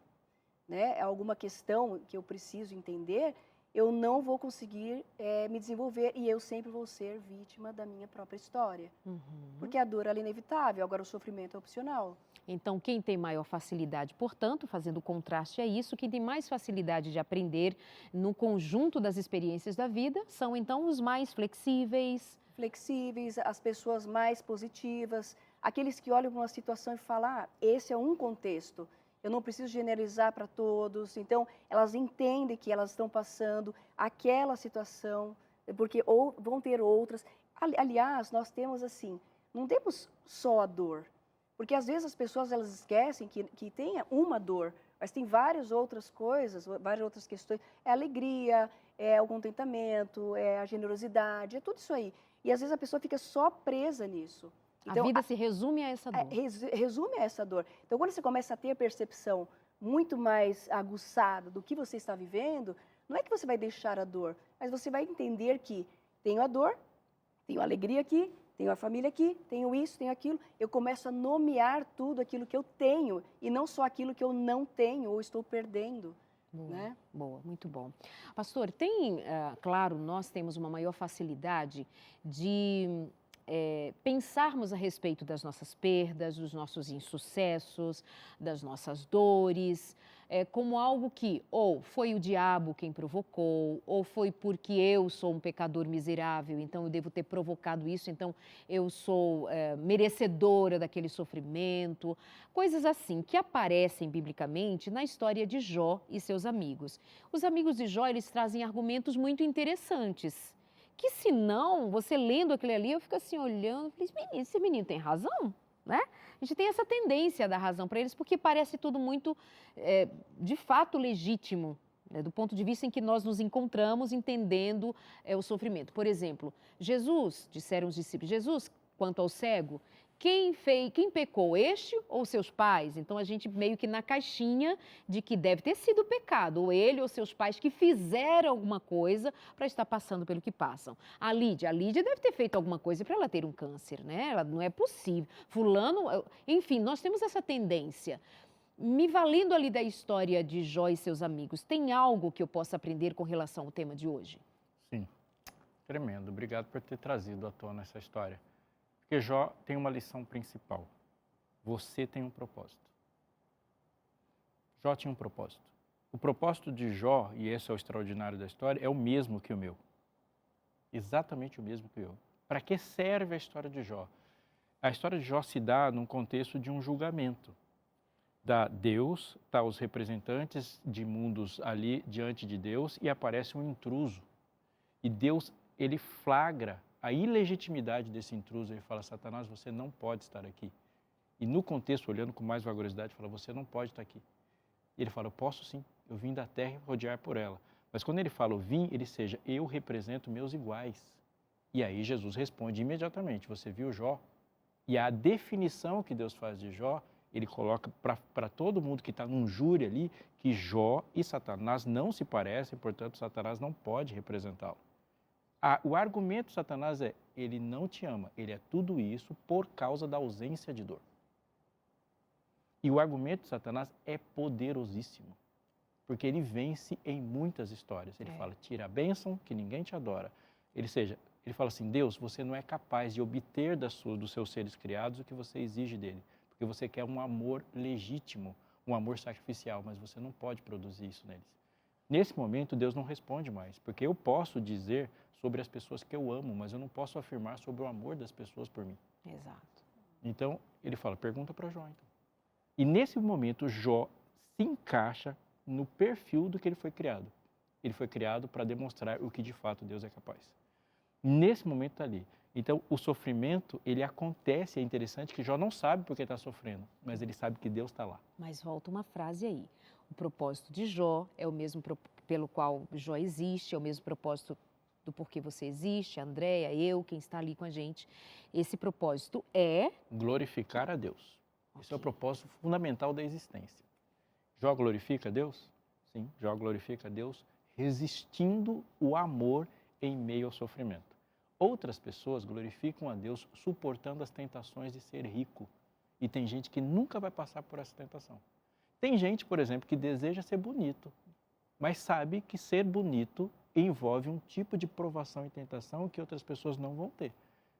né, alguma questão que eu preciso entender, eu não vou conseguir me desenvolver e eu sempre vou ser vítima da minha própria história. Uhum. Porque a dor ela é inevitável, agora o sofrimento é opcional. Então, quem tem maior facilidade, portanto, fazendo o contraste a isso, quem tem mais facilidade de aprender no conjunto das experiências da vida, são então os mais flexíveis. As pessoas mais positivas, aqueles que olham para uma situação e falam, esse é um contexto, eu não preciso generalizar para todos. Então, elas entendem que elas estão passando aquela situação, porque vão ter outras. Aliás, nós temos assim, não temos só a dor, porque às vezes as pessoas elas esquecem que tem uma dor, mas tem várias outras coisas, várias outras questões. É a alegria, é o contentamento, é a generosidade, é tudo isso aí. E às vezes a pessoa fica só presa nisso. Então, a vida se resume a essa dor. Resume a essa dor. Então, quando você começa a ter a percepção muito mais aguçada do que você está vivendo, não é que você vai deixar a dor, mas você vai entender que tenho a dor, tenho a alegria aqui, tenho a família aqui, tenho isso, tenho aquilo. Eu começo a nomear tudo aquilo que eu tenho e não só aquilo que eu não tenho ou estou perdendo. Boa, né? Boa, muito bom. Pastor, claro, nós temos uma maior facilidade de pensarmos a respeito das nossas perdas, dos nossos insucessos, das nossas dores, como algo que ou foi o diabo quem provocou, ou foi porque eu sou um pecador miserável, então eu devo ter provocado isso, então eu sou merecedora daquele sofrimento. Coisas assim que aparecem biblicamente na história de Jó e seus amigos. Os amigos de Jó, eles trazem argumentos muito interessantes, que se não, você lendo aquele ali, eu fico assim olhando, falei, esse menino tem razão, né? A gente tem essa tendência a dar razão para eles, porque parece tudo muito, de fato, legítimo, né? Do ponto de vista em que nós nos encontramos entendendo o sofrimento. Por exemplo, disseram os discípulos, Jesus, quanto ao cego, quem pecou, este ou seus pais? Então, a gente meio que na caixinha de que deve ter sido pecado, ou ele ou seus pais que fizeram alguma coisa para estar passando pelo que passam. A Lídia deve ter feito alguma coisa para ela ter um câncer, né? Ela, não é possível. Fulano, enfim, nós temos essa tendência. Me valendo ali da história de Jó e seus amigos, tem algo que eu possa aprender com relação ao tema de hoje? Sim, tremendo. Obrigado por ter trazido à tona essa história. Porque Jó tem uma lição principal. Você tem um propósito. Jó tinha um propósito. O propósito de Jó, e esse é o extraordinário da história, é o mesmo que o meu. Exatamente o mesmo que o meu. Para que serve a história de Jó? A história de Jó se dá num contexto de um julgamento. Deus, tá os representantes de mundos ali diante de Deus e aparece um intruso. E Deus, ele flagra a ilegitimidade desse intruso. Ele fala, Satanás, você não pode estar aqui. E no contexto, olhando com mais valorosidade, fala, você não pode estar aqui. E ele fala, eu posso sim, eu vim da terra e rodear por ela. Mas quando ele fala, eu represento meus iguais. E aí Jesus responde imediatamente, você viu Jó? E a definição que Deus faz de Jó, ele coloca para todo mundo que está num júri ali, que Jó e Satanás não se parecem, portanto, Satanás não pode representá-lo. O argumento de Satanás é, ele não te ama, ele é tudo isso por causa da ausência de dor. E o argumento de Satanás é poderosíssimo, porque ele vence em muitas histórias. Ele fala, tira a bênção que ninguém te adora. Ele fala assim, Deus, você não é capaz de obter dos seus seres criados o que você exige dele, porque você quer um amor legítimo, um amor sacrificial, mas você não pode produzir isso neles. Nesse momento, Deus não responde mais, porque eu posso dizer sobre as pessoas que eu amo, mas eu não posso afirmar sobre o amor das pessoas por mim. Exato. Então, ele fala, pergunta para Jó, então. E nesse momento, Jó se encaixa no perfil do que ele foi criado. Ele foi criado para demonstrar o que de fato Deus é capaz. Nesse momento está ali. Então, o sofrimento, ele acontece, é interessante que Jó não sabe porque está sofrendo, mas ele sabe que Deus está lá. Mas volta uma frase aí. O propósito de Jó é o mesmo pelo qual Jó existe, é o mesmo propósito do porquê você existe, a Andréia, eu, quem está ali com a gente. Esse propósito é... Glorificar a Deus. Esse é o Ok. propósito fundamental da existência. Jó glorifica a Deus? Sim, Jó glorifica a Deus resistindo o amor em meio ao sofrimento. Outras pessoas glorificam a Deus suportando as tentações de ser rico. E tem gente que nunca vai passar por essa tentação. Tem gente, por exemplo, que deseja ser bonito, mas sabe que ser bonito envolve um tipo de provação e tentação que outras pessoas não vão ter.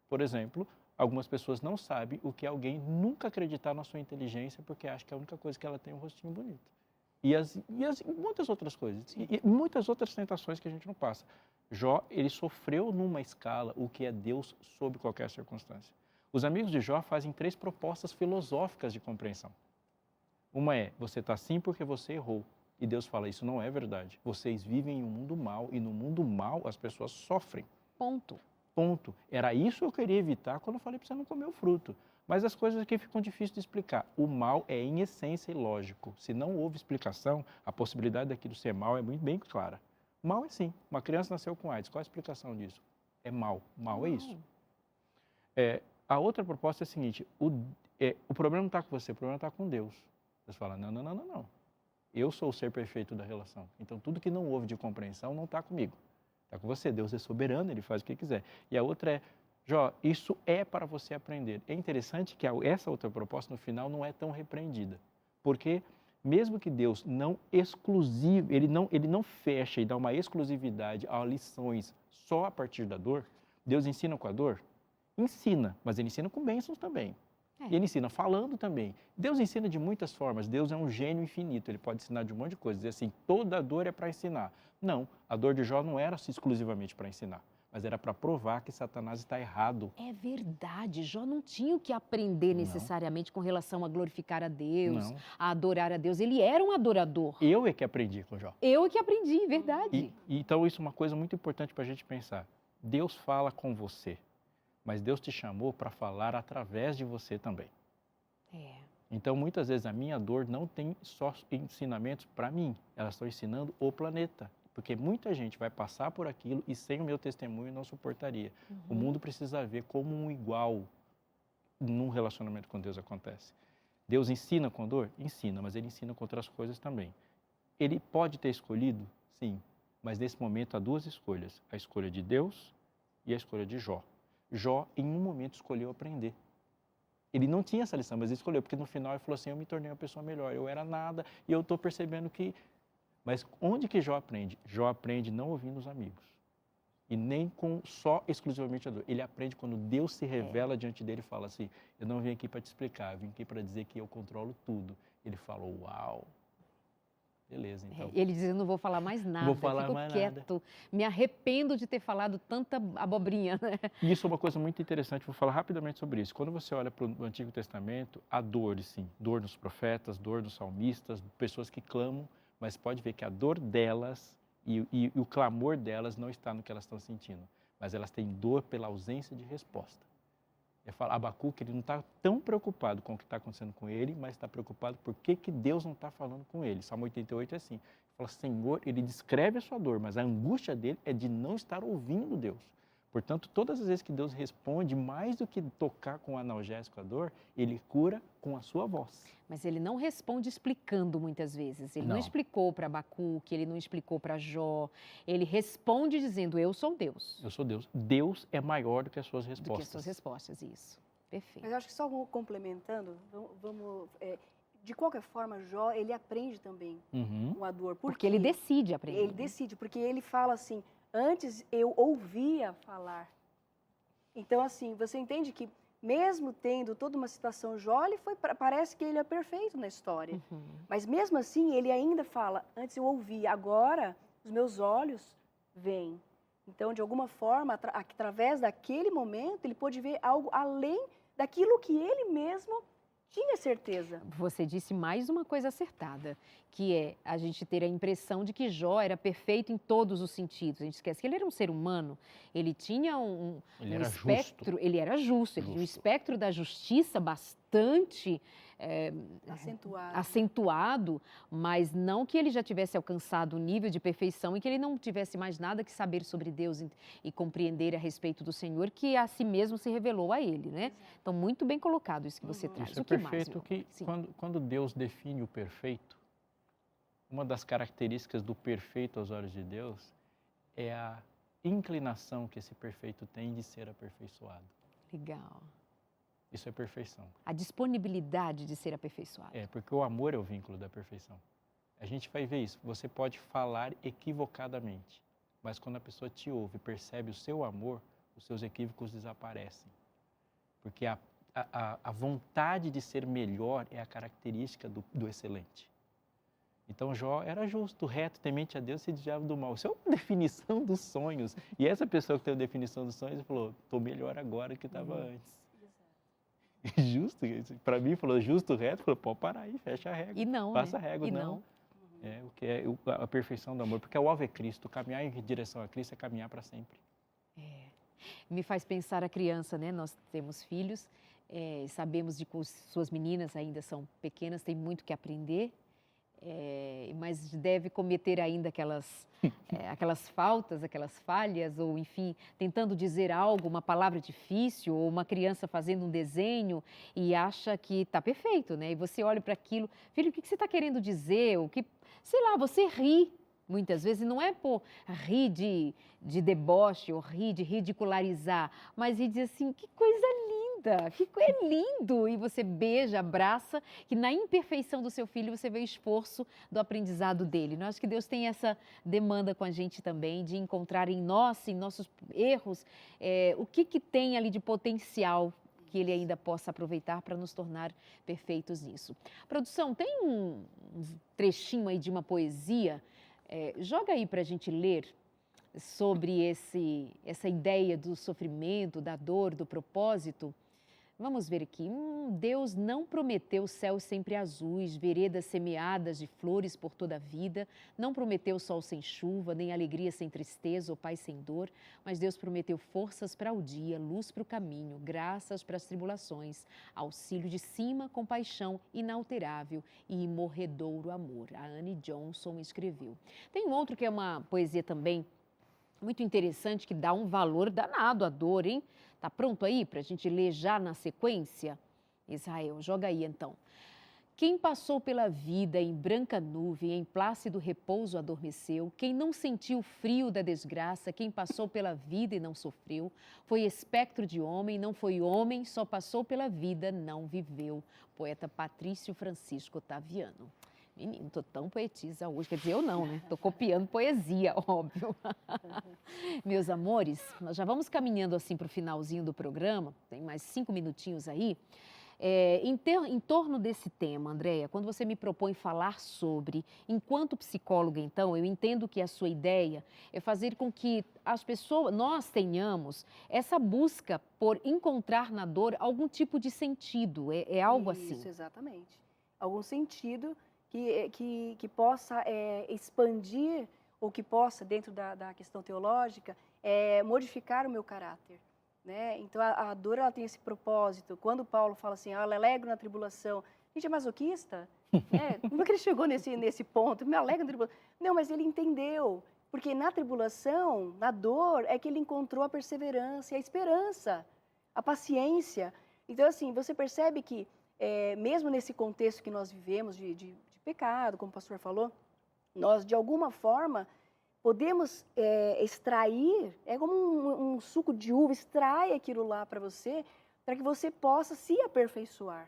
Por exemplo, algumas pessoas não sabem o que é alguém nunca acreditar na sua inteligência porque acha que a única coisa que ela tem é um rostinho bonito. E muitas outras coisas, e muitas outras tentações que a gente não passa. Jó, ele sofreu numa escala o que é Deus sob qualquer circunstância. Os amigos de Jó fazem 3 propostas filosóficas de compreensão. Uma é, você está assim porque você errou. E Deus fala, isso não é verdade. Vocês vivem em um mundo mau e no mundo mau as pessoas sofrem. Ponto. Ponto. Era isso que eu queria evitar quando eu falei para você não comer o fruto. Mas as coisas aqui ficam difíceis de explicar. O mal é em essência ilógico. Se não houve explicação, a possibilidade daquilo ser mal é muito bem clara. Mal é sim. Uma criança nasceu com AIDS. Qual a explicação disso? É mal. Mal é isso. A outra proposta é a seguinte, o problema não está com você, o problema está com Deus. Deus fala, não. Eu sou o ser perfeito da relação. Então, tudo que não houve de compreensão não está comigo. Está com você. Deus é soberano, Ele faz o que quiser. E a outra é, Jó, isso é para você aprender. É interessante que essa outra proposta, no final, não é tão repreendida. Porque, mesmo que Deus não exclusivo, ele não fecha e dá uma exclusividade a lições só a partir da dor, Deus ensina com a dor? Ensina, mas Ele ensina com bênçãos também. E Ele ensina falando também. Deus ensina de muitas formas. Deus é um gênio infinito. Ele pode ensinar de um monte de coisas. Dizer assim, toda dor é para ensinar. Não, a dor de Jó não era exclusivamente para ensinar, mas era para provar que Satanás está errado. É verdade, Jó não tinha o que aprender necessariamente com relação a glorificar a Deus, a adorar a Deus. Ele era um adorador. Eu é que aprendi com Jó. Eu é que aprendi, verdade. Então isso é uma coisa muito importante para a gente pensar. Deus fala com você, mas Deus te chamou para falar através de você também. Então, muitas vezes, a minha dor não tem só ensinamentos para mim, elas estão ensinando o planeta. Porque muita gente vai passar por aquilo e sem o meu testemunho não suportaria. O mundo precisa ver como um igual num relacionamento com Deus acontece. Deus ensina com dor? Ensina, mas Ele ensina com outras coisas também. Ele pode ter escolhido? Sim, mas nesse momento há 2 escolhas. A escolha de Deus e a escolha de Jó. Jó, em um momento, escolheu aprender. Ele não tinha essa lição, mas ele escolheu, porque no final ele falou assim, eu me tornei uma pessoa melhor, eu era nada e eu estou percebendo que... Mas onde que Jó aprende? Jó aprende não ouvindo os amigos e nem com só exclusivamente a dor. Ele aprende quando Deus se revela diante dele e fala assim, eu não vim aqui para te explicar, eu vim aqui para dizer que eu controlo tudo. Ele falou, uau, beleza, então. Ele diz, eu não vou falar mais nada, vou falar fico mais quieto, nada. Me arrependo de ter falado tanta abobrinha. Né? E isso é uma coisa muito interessante, vou falar rapidamente sobre isso. Quando você olha para o Antigo Testamento, há dor, sim, dor nos profetas, dor nos salmistas, pessoas que clamam, mas pode ver que a dor delas e o clamor delas não está no que elas estão sentindo, mas elas têm dor pela ausência de resposta. Eu falo, Abacuque, ele não está tão preocupado com o que está acontecendo com ele, mas está preocupado por que Deus não está falando com ele. Salmo 88 é assim, ele fala, Senhor, ele descreve a sua dor, mas a angústia dele é de não estar ouvindo Deus. Portanto, todas as vezes que Deus responde, mais do que tocar com o analgésico a dor, Ele cura com a sua voz. Mas Ele não responde explicando muitas vezes. Ele não explicou para Abacuque, Ele não explicou para Jó. Ele responde dizendo, eu sou Deus. Eu sou Deus. Deus é maior do que as suas respostas. Do que as suas respostas, isso. Perfeito. Mas eu acho que só complementando, de qualquer forma, Jó, ele aprende também com a dor. Porque ele decide aprender. Ele decide, porque ele fala assim, antes eu ouvia falar. Então, assim, você entende que mesmo tendo toda uma situação, Jó, parece que ele é perfeito na história. Mas mesmo assim, ele ainda fala, antes eu ouvi, agora os meus olhos veem. Então, de alguma forma, através daquele momento, ele pôde ver algo além daquilo que ele mesmo tinha certeza. Você disse mais uma coisa acertada, que é a gente ter a impressão de que Jó era perfeito em todos os sentidos. A gente esquece que ele era um ser humano, ele tinha um espectro, ele era justo, ele tinha um espectro da justiça bastante acentuado, mas não que ele já tivesse alcançado o nível de perfeição e que ele não tivesse mais nada que saber sobre Deus e compreender a respeito do Senhor, que a si mesmo se revelou a ele, né? Então, muito bem colocado isso que você traz. Isso é perfeito, quando Deus define o perfeito, uma das características do perfeito aos olhos de Deus é a inclinação que esse perfeito tem de ser aperfeiçoado. Legal. Isso é perfeição. A disponibilidade de ser aperfeiçoado. Porque o amor é o vínculo da perfeição. A gente vai ver isso. Você pode falar equivocadamente, mas quando a pessoa te ouve e percebe o seu amor, os seus equívocos desaparecem. Porque a vontade de ser melhor é a característica do excelente. Então, Jó era justo, reto, temente a Deus, se desviava do mal. Isso é uma definição dos sonhos. E essa pessoa que tem a definição dos sonhos falou, estou melhor agora do que estava antes. Justo, para mim, falou justo, reto, falou, pode parar aí, fecha a régua. E não, passa né? a régua, não. O que é a perfeição do amor, porque o alvo é Cristo, caminhar em direção a Cristo é caminhar para sempre. Me faz pensar a criança, né? Nós temos filhos, sabemos de que suas meninas ainda são pequenas, têm muito que aprender, mas deve cometer ainda aquelas faltas, aquelas falhas, ou enfim, tentando dizer algo, uma palavra difícil, ou uma criança fazendo um desenho e acha que está perfeito, né? E você olha para aquilo, filho, o que você está querendo dizer? Sei lá, você ri. Muitas vezes não é por rir de deboche ou rir de ridicularizar, mas rir de dizer assim, que coisa linda, é lindo. E você beija, abraça, que na imperfeição do seu filho você vê o esforço do aprendizado dele. Eu acho que Deus tem essa demanda com a gente também, de encontrar em nossos erros, o que tem ali de potencial que ele ainda possa aproveitar para nos tornar perfeitos nisso. Produção, tem um trechinho aí de uma poesia. Joga aí para a gente ler sobre essa ideia do sofrimento, da dor, do propósito. Vamos ver aqui. Deus não prometeu céus sempre azuis, veredas semeadas de flores por toda a vida. Não prometeu sol sem chuva, nem alegria sem tristeza ou paz sem dor. Mas Deus prometeu forças para o dia, luz para o caminho, graças para as tribulações, auxílio de cima, compaixão inalterável e imorredouro amor. A Anne Johnson escreveu. Tem um outro que é uma poesia também muito interessante, que dá um valor danado à dor, hein? Tá pronto aí para a gente ler já na sequência? Israel, joga aí então. Quem passou pela vida em branca nuvem, em plácido repouso adormeceu. Quem não sentiu o frio da desgraça, quem passou pela vida e não sofreu. Foi espectro de homem, não foi homem, só passou pela vida, não viveu. Poeta Patrício Francisco Otaviano. Menino, tô tão poetisa hoje, quer dizer, eu não, né? Tô copiando poesia, óbvio. Meus amores, nós já vamos caminhando assim para o finalzinho do programa, tem mais 5 minutinhos aí. Em torno desse tema, Andréia, quando você me propõe falar sobre, enquanto psicóloga, então, eu entendo que a sua ideia é fazer com que as pessoas, nós tenhamos essa busca por encontrar na dor algum tipo de sentido, algo assim. Isso, exatamente. Algum sentido que possa expandir, ou que possa, dentro da questão teológica, modificar o meu caráter. Né? Então, a dor ela tem esse propósito. Quando Paulo fala assim, eu alegro na tribulação, gente, é masoquista? Né? Como é que ele chegou nesse ponto? Me alegro na tribulação. Não, mas ele entendeu, porque na tribulação, na dor, é que ele encontrou a perseverança, a esperança, a paciência. Então, assim, você percebe que, mesmo nesse contexto que nós vivemos de pecado, como o pastor falou, nós, de alguma forma, podemos extrair, é como um suco de uva, extrai aquilo lá para que você possa se aperfeiçoar.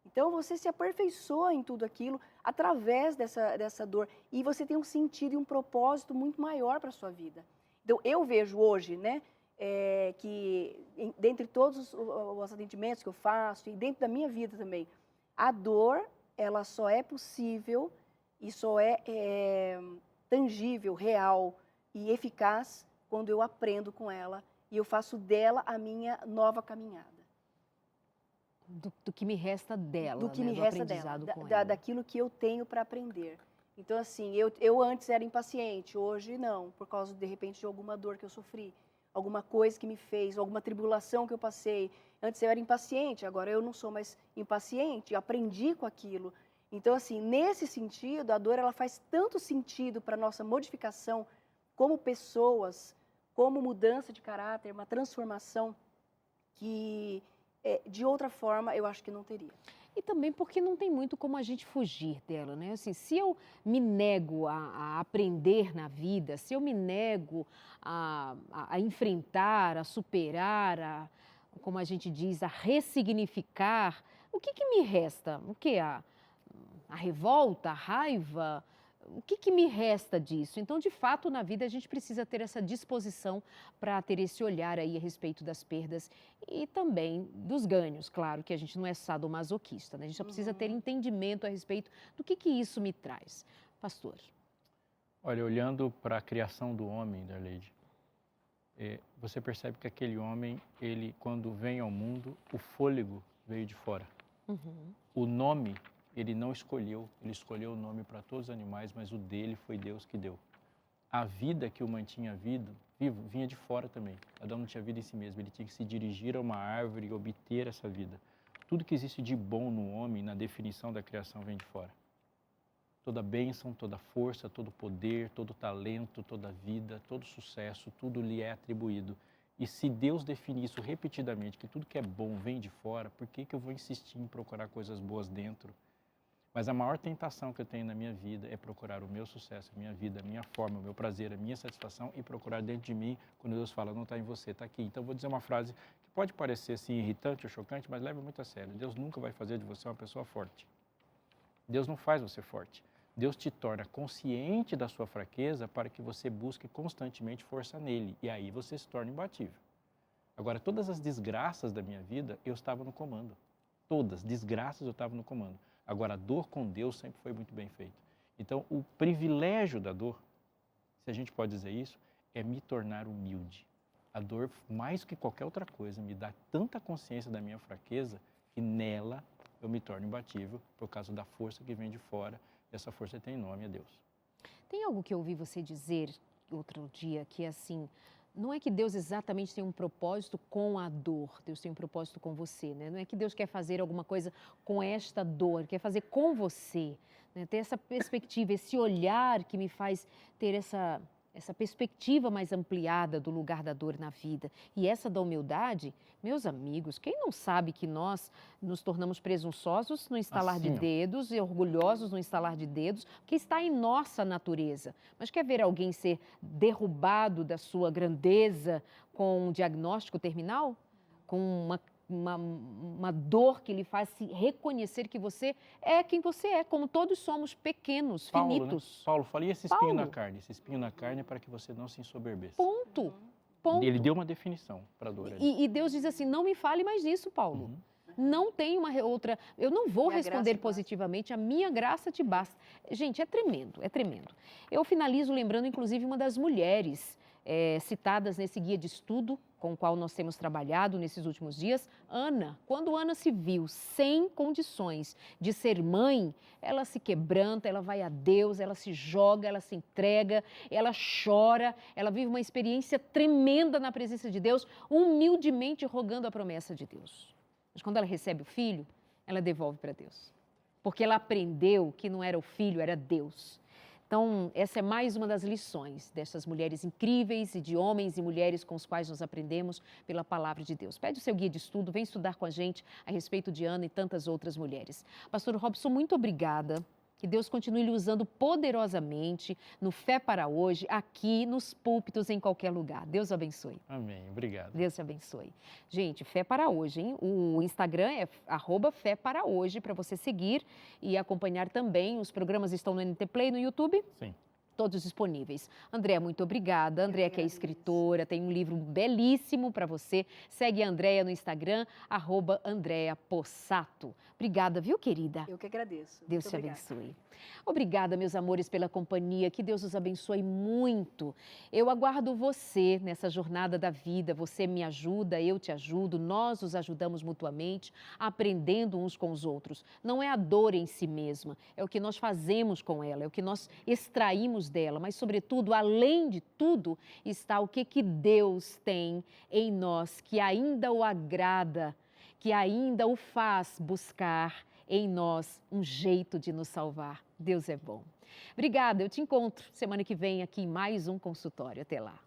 Então, você se aperfeiçoa em tudo aquilo através dessa dor. E você tem um sentido e um propósito muito maior para a sua vida. Então, eu vejo hoje, né, dentre todos os atendimentos que eu faço e dentro da minha vida também, a dor, ela só é possível e só é tangível, real e eficaz quando eu aprendo com ela e eu faço dela a minha nova caminhada. Do que me resta dela, Do que né? me Do resta aprendizado dela, com ela. daquilo que eu tenho para aprender. Então, assim, eu antes era impaciente, hoje não, por causa, de repente, de alguma dor que eu sofri, alguma coisa que me fez, alguma tribulação que eu passei. Antes eu era impaciente, agora eu não sou mais impaciente, aprendi com aquilo. Então, assim, nesse sentido, a dor ela faz tanto sentido para a nossa modificação como pessoas, como mudança de caráter, uma transformação que, de outra forma, eu acho que não teria. E também porque não tem muito como a gente fugir dela, né? Assim, se eu me nego a aprender na vida, se eu me nego a enfrentar, a superar, como a gente diz, a ressignificar, o que me resta? O que? A revolta, a raiva? O que me resta disso? Então, de fato, na vida a gente precisa ter essa disposição para ter esse olhar aí a respeito das perdas e também dos ganhos. Claro que a gente não é sadomasoquista, né? A gente só precisa ter entendimento a respeito do que isso me traz. Pastor. Olha, olhando para a criação do homem, Darleide, você percebe que aquele homem, ele quando vem ao mundo, o fôlego veio de fora. O nome ele não escolheu, ele escolheu o nome para todos os animais, mas o dele foi Deus que deu. A vida que o mantinha vivo vinha de fora também. Adão não tinha vida em si mesmo, ele tinha que se dirigir a uma árvore e obter essa vida. Tudo que existe de bom no homem, na definição da criação, vem de fora. Toda bênção, toda força, todo poder, todo talento, toda vida, todo sucesso, tudo lhe é atribuído. E se Deus definir isso repetidamente, que tudo que é bom vem de fora, por que eu vou insistir em procurar coisas boas dentro? Mas a maior tentação que eu tenho na minha vida é procurar o meu sucesso, a minha vida, a minha forma, o meu prazer, a minha satisfação e procurar dentro de mim, quando Deus fala, não está em você, está aqui. Então, eu vou dizer uma frase que pode parecer assim, irritante ou chocante, mas leve muito a sério. Deus nunca vai fazer de você uma pessoa forte. Deus não faz você forte. Deus te torna consciente da sua fraqueza para que você busque constantemente força nele. E aí você se torna imbatível. Agora, todas as desgraças da minha vida, eu estava no comando. Todas, desgraças eu estava no comando. Agora, a dor com Deus sempre foi muito bem feita. Então, o privilégio da dor, se a gente pode dizer isso, é me tornar humilde. A dor, mais que qualquer outra coisa, me dá tanta consciência da minha fraqueza que nela eu me torno imbatível por causa da força que vem de fora. E essa força tem nome, é Deus. Tem algo que eu ouvi você dizer outro dia que é assim, não é que Deus exatamente tem um propósito com a dor, Deus tem um propósito com você, né? Não é que Deus quer fazer alguma coisa com esta dor, quer fazer com você, né? Ter essa perspectiva, esse olhar que me faz ter essa perspectiva mais ampliada do lugar da dor na vida. E essa da humildade, meus amigos, quem não sabe que nós nos tornamos presunçosos no instalar de dedos e orgulhosos no instalar de dedos, que está em nossa natureza. Mas quer ver alguém ser derrubado da sua grandeza com um diagnóstico terminal? Com uma dor que lhe faz se reconhecer que você é quem você é, como todos somos pequenos, finitos. Né? Paulo fala, e esse espinho na carne? Esse espinho na carne é para que você não se ensoberbeça. Ponto. Ele deu uma definição para a dor. E Deus diz assim, não me fale mais disso, Paulo. Não tem uma outra... Eu não vou responder positivamente, a minha graça te basta. Gente, é tremendo, é tremendo. Eu finalizo lembrando, inclusive, uma das mulheres citadas nesse guia de estudo com o qual nós temos trabalhado nesses últimos dias, Ana. Quando Ana se viu sem condições de ser mãe, ela se quebranta, ela vai a Deus, ela se joga, ela se entrega, ela chora, ela vive uma experiência tremenda na presença de Deus, humildemente rogando a promessa de Deus. Mas quando ela recebe o filho, ela devolve para Deus. Porque ela aprendeu que não era o filho, era Deus. Então, essa é mais uma das lições dessas mulheres incríveis e de homens e mulheres com os quais nós aprendemos pela palavra de Deus. Pede o seu guia de estudo, vem estudar com a gente a respeito de Ana e tantas outras mulheres. Pastor Robson, muito obrigada. Que Deus continue lhe usando poderosamente no Fé para Hoje, aqui nos púlpitos, em qualquer lugar. Deus o abençoe. Amém. Obrigado. Deus te abençoe. Gente, Fé para Hoje, hein? O Instagram é @Fé para Hoje, para você seguir e acompanhar também. Os programas estão no NT Play, no YouTube? Sim. todos disponíveis. Andréa, muito obrigada. Andréa, que é escritora, tem um livro belíssimo para você. Segue a Andréa no Instagram, @AndreaPossato. Obrigada, viu, querida? Eu que agradeço. Deus Muito te obrigada. abençoe. Obrigada, meus amores, pela companhia. Que Deus os abençoe muito. Eu aguardo você nessa jornada da vida. Você me ajuda, eu te ajudo, nós nos ajudamos mutuamente, aprendendo uns com os outros. Não é a dor em si mesma, é o que nós fazemos com ela, é o que nós extraímos dela, mas, sobretudo, além de tudo, está o que Deus tem em nós, que ainda o agrada, que ainda o faz buscar em nós um jeito de nos salvar. Deus é bom. Obrigada, eu te encontro semana que vem aqui em mais um consultório. Até lá.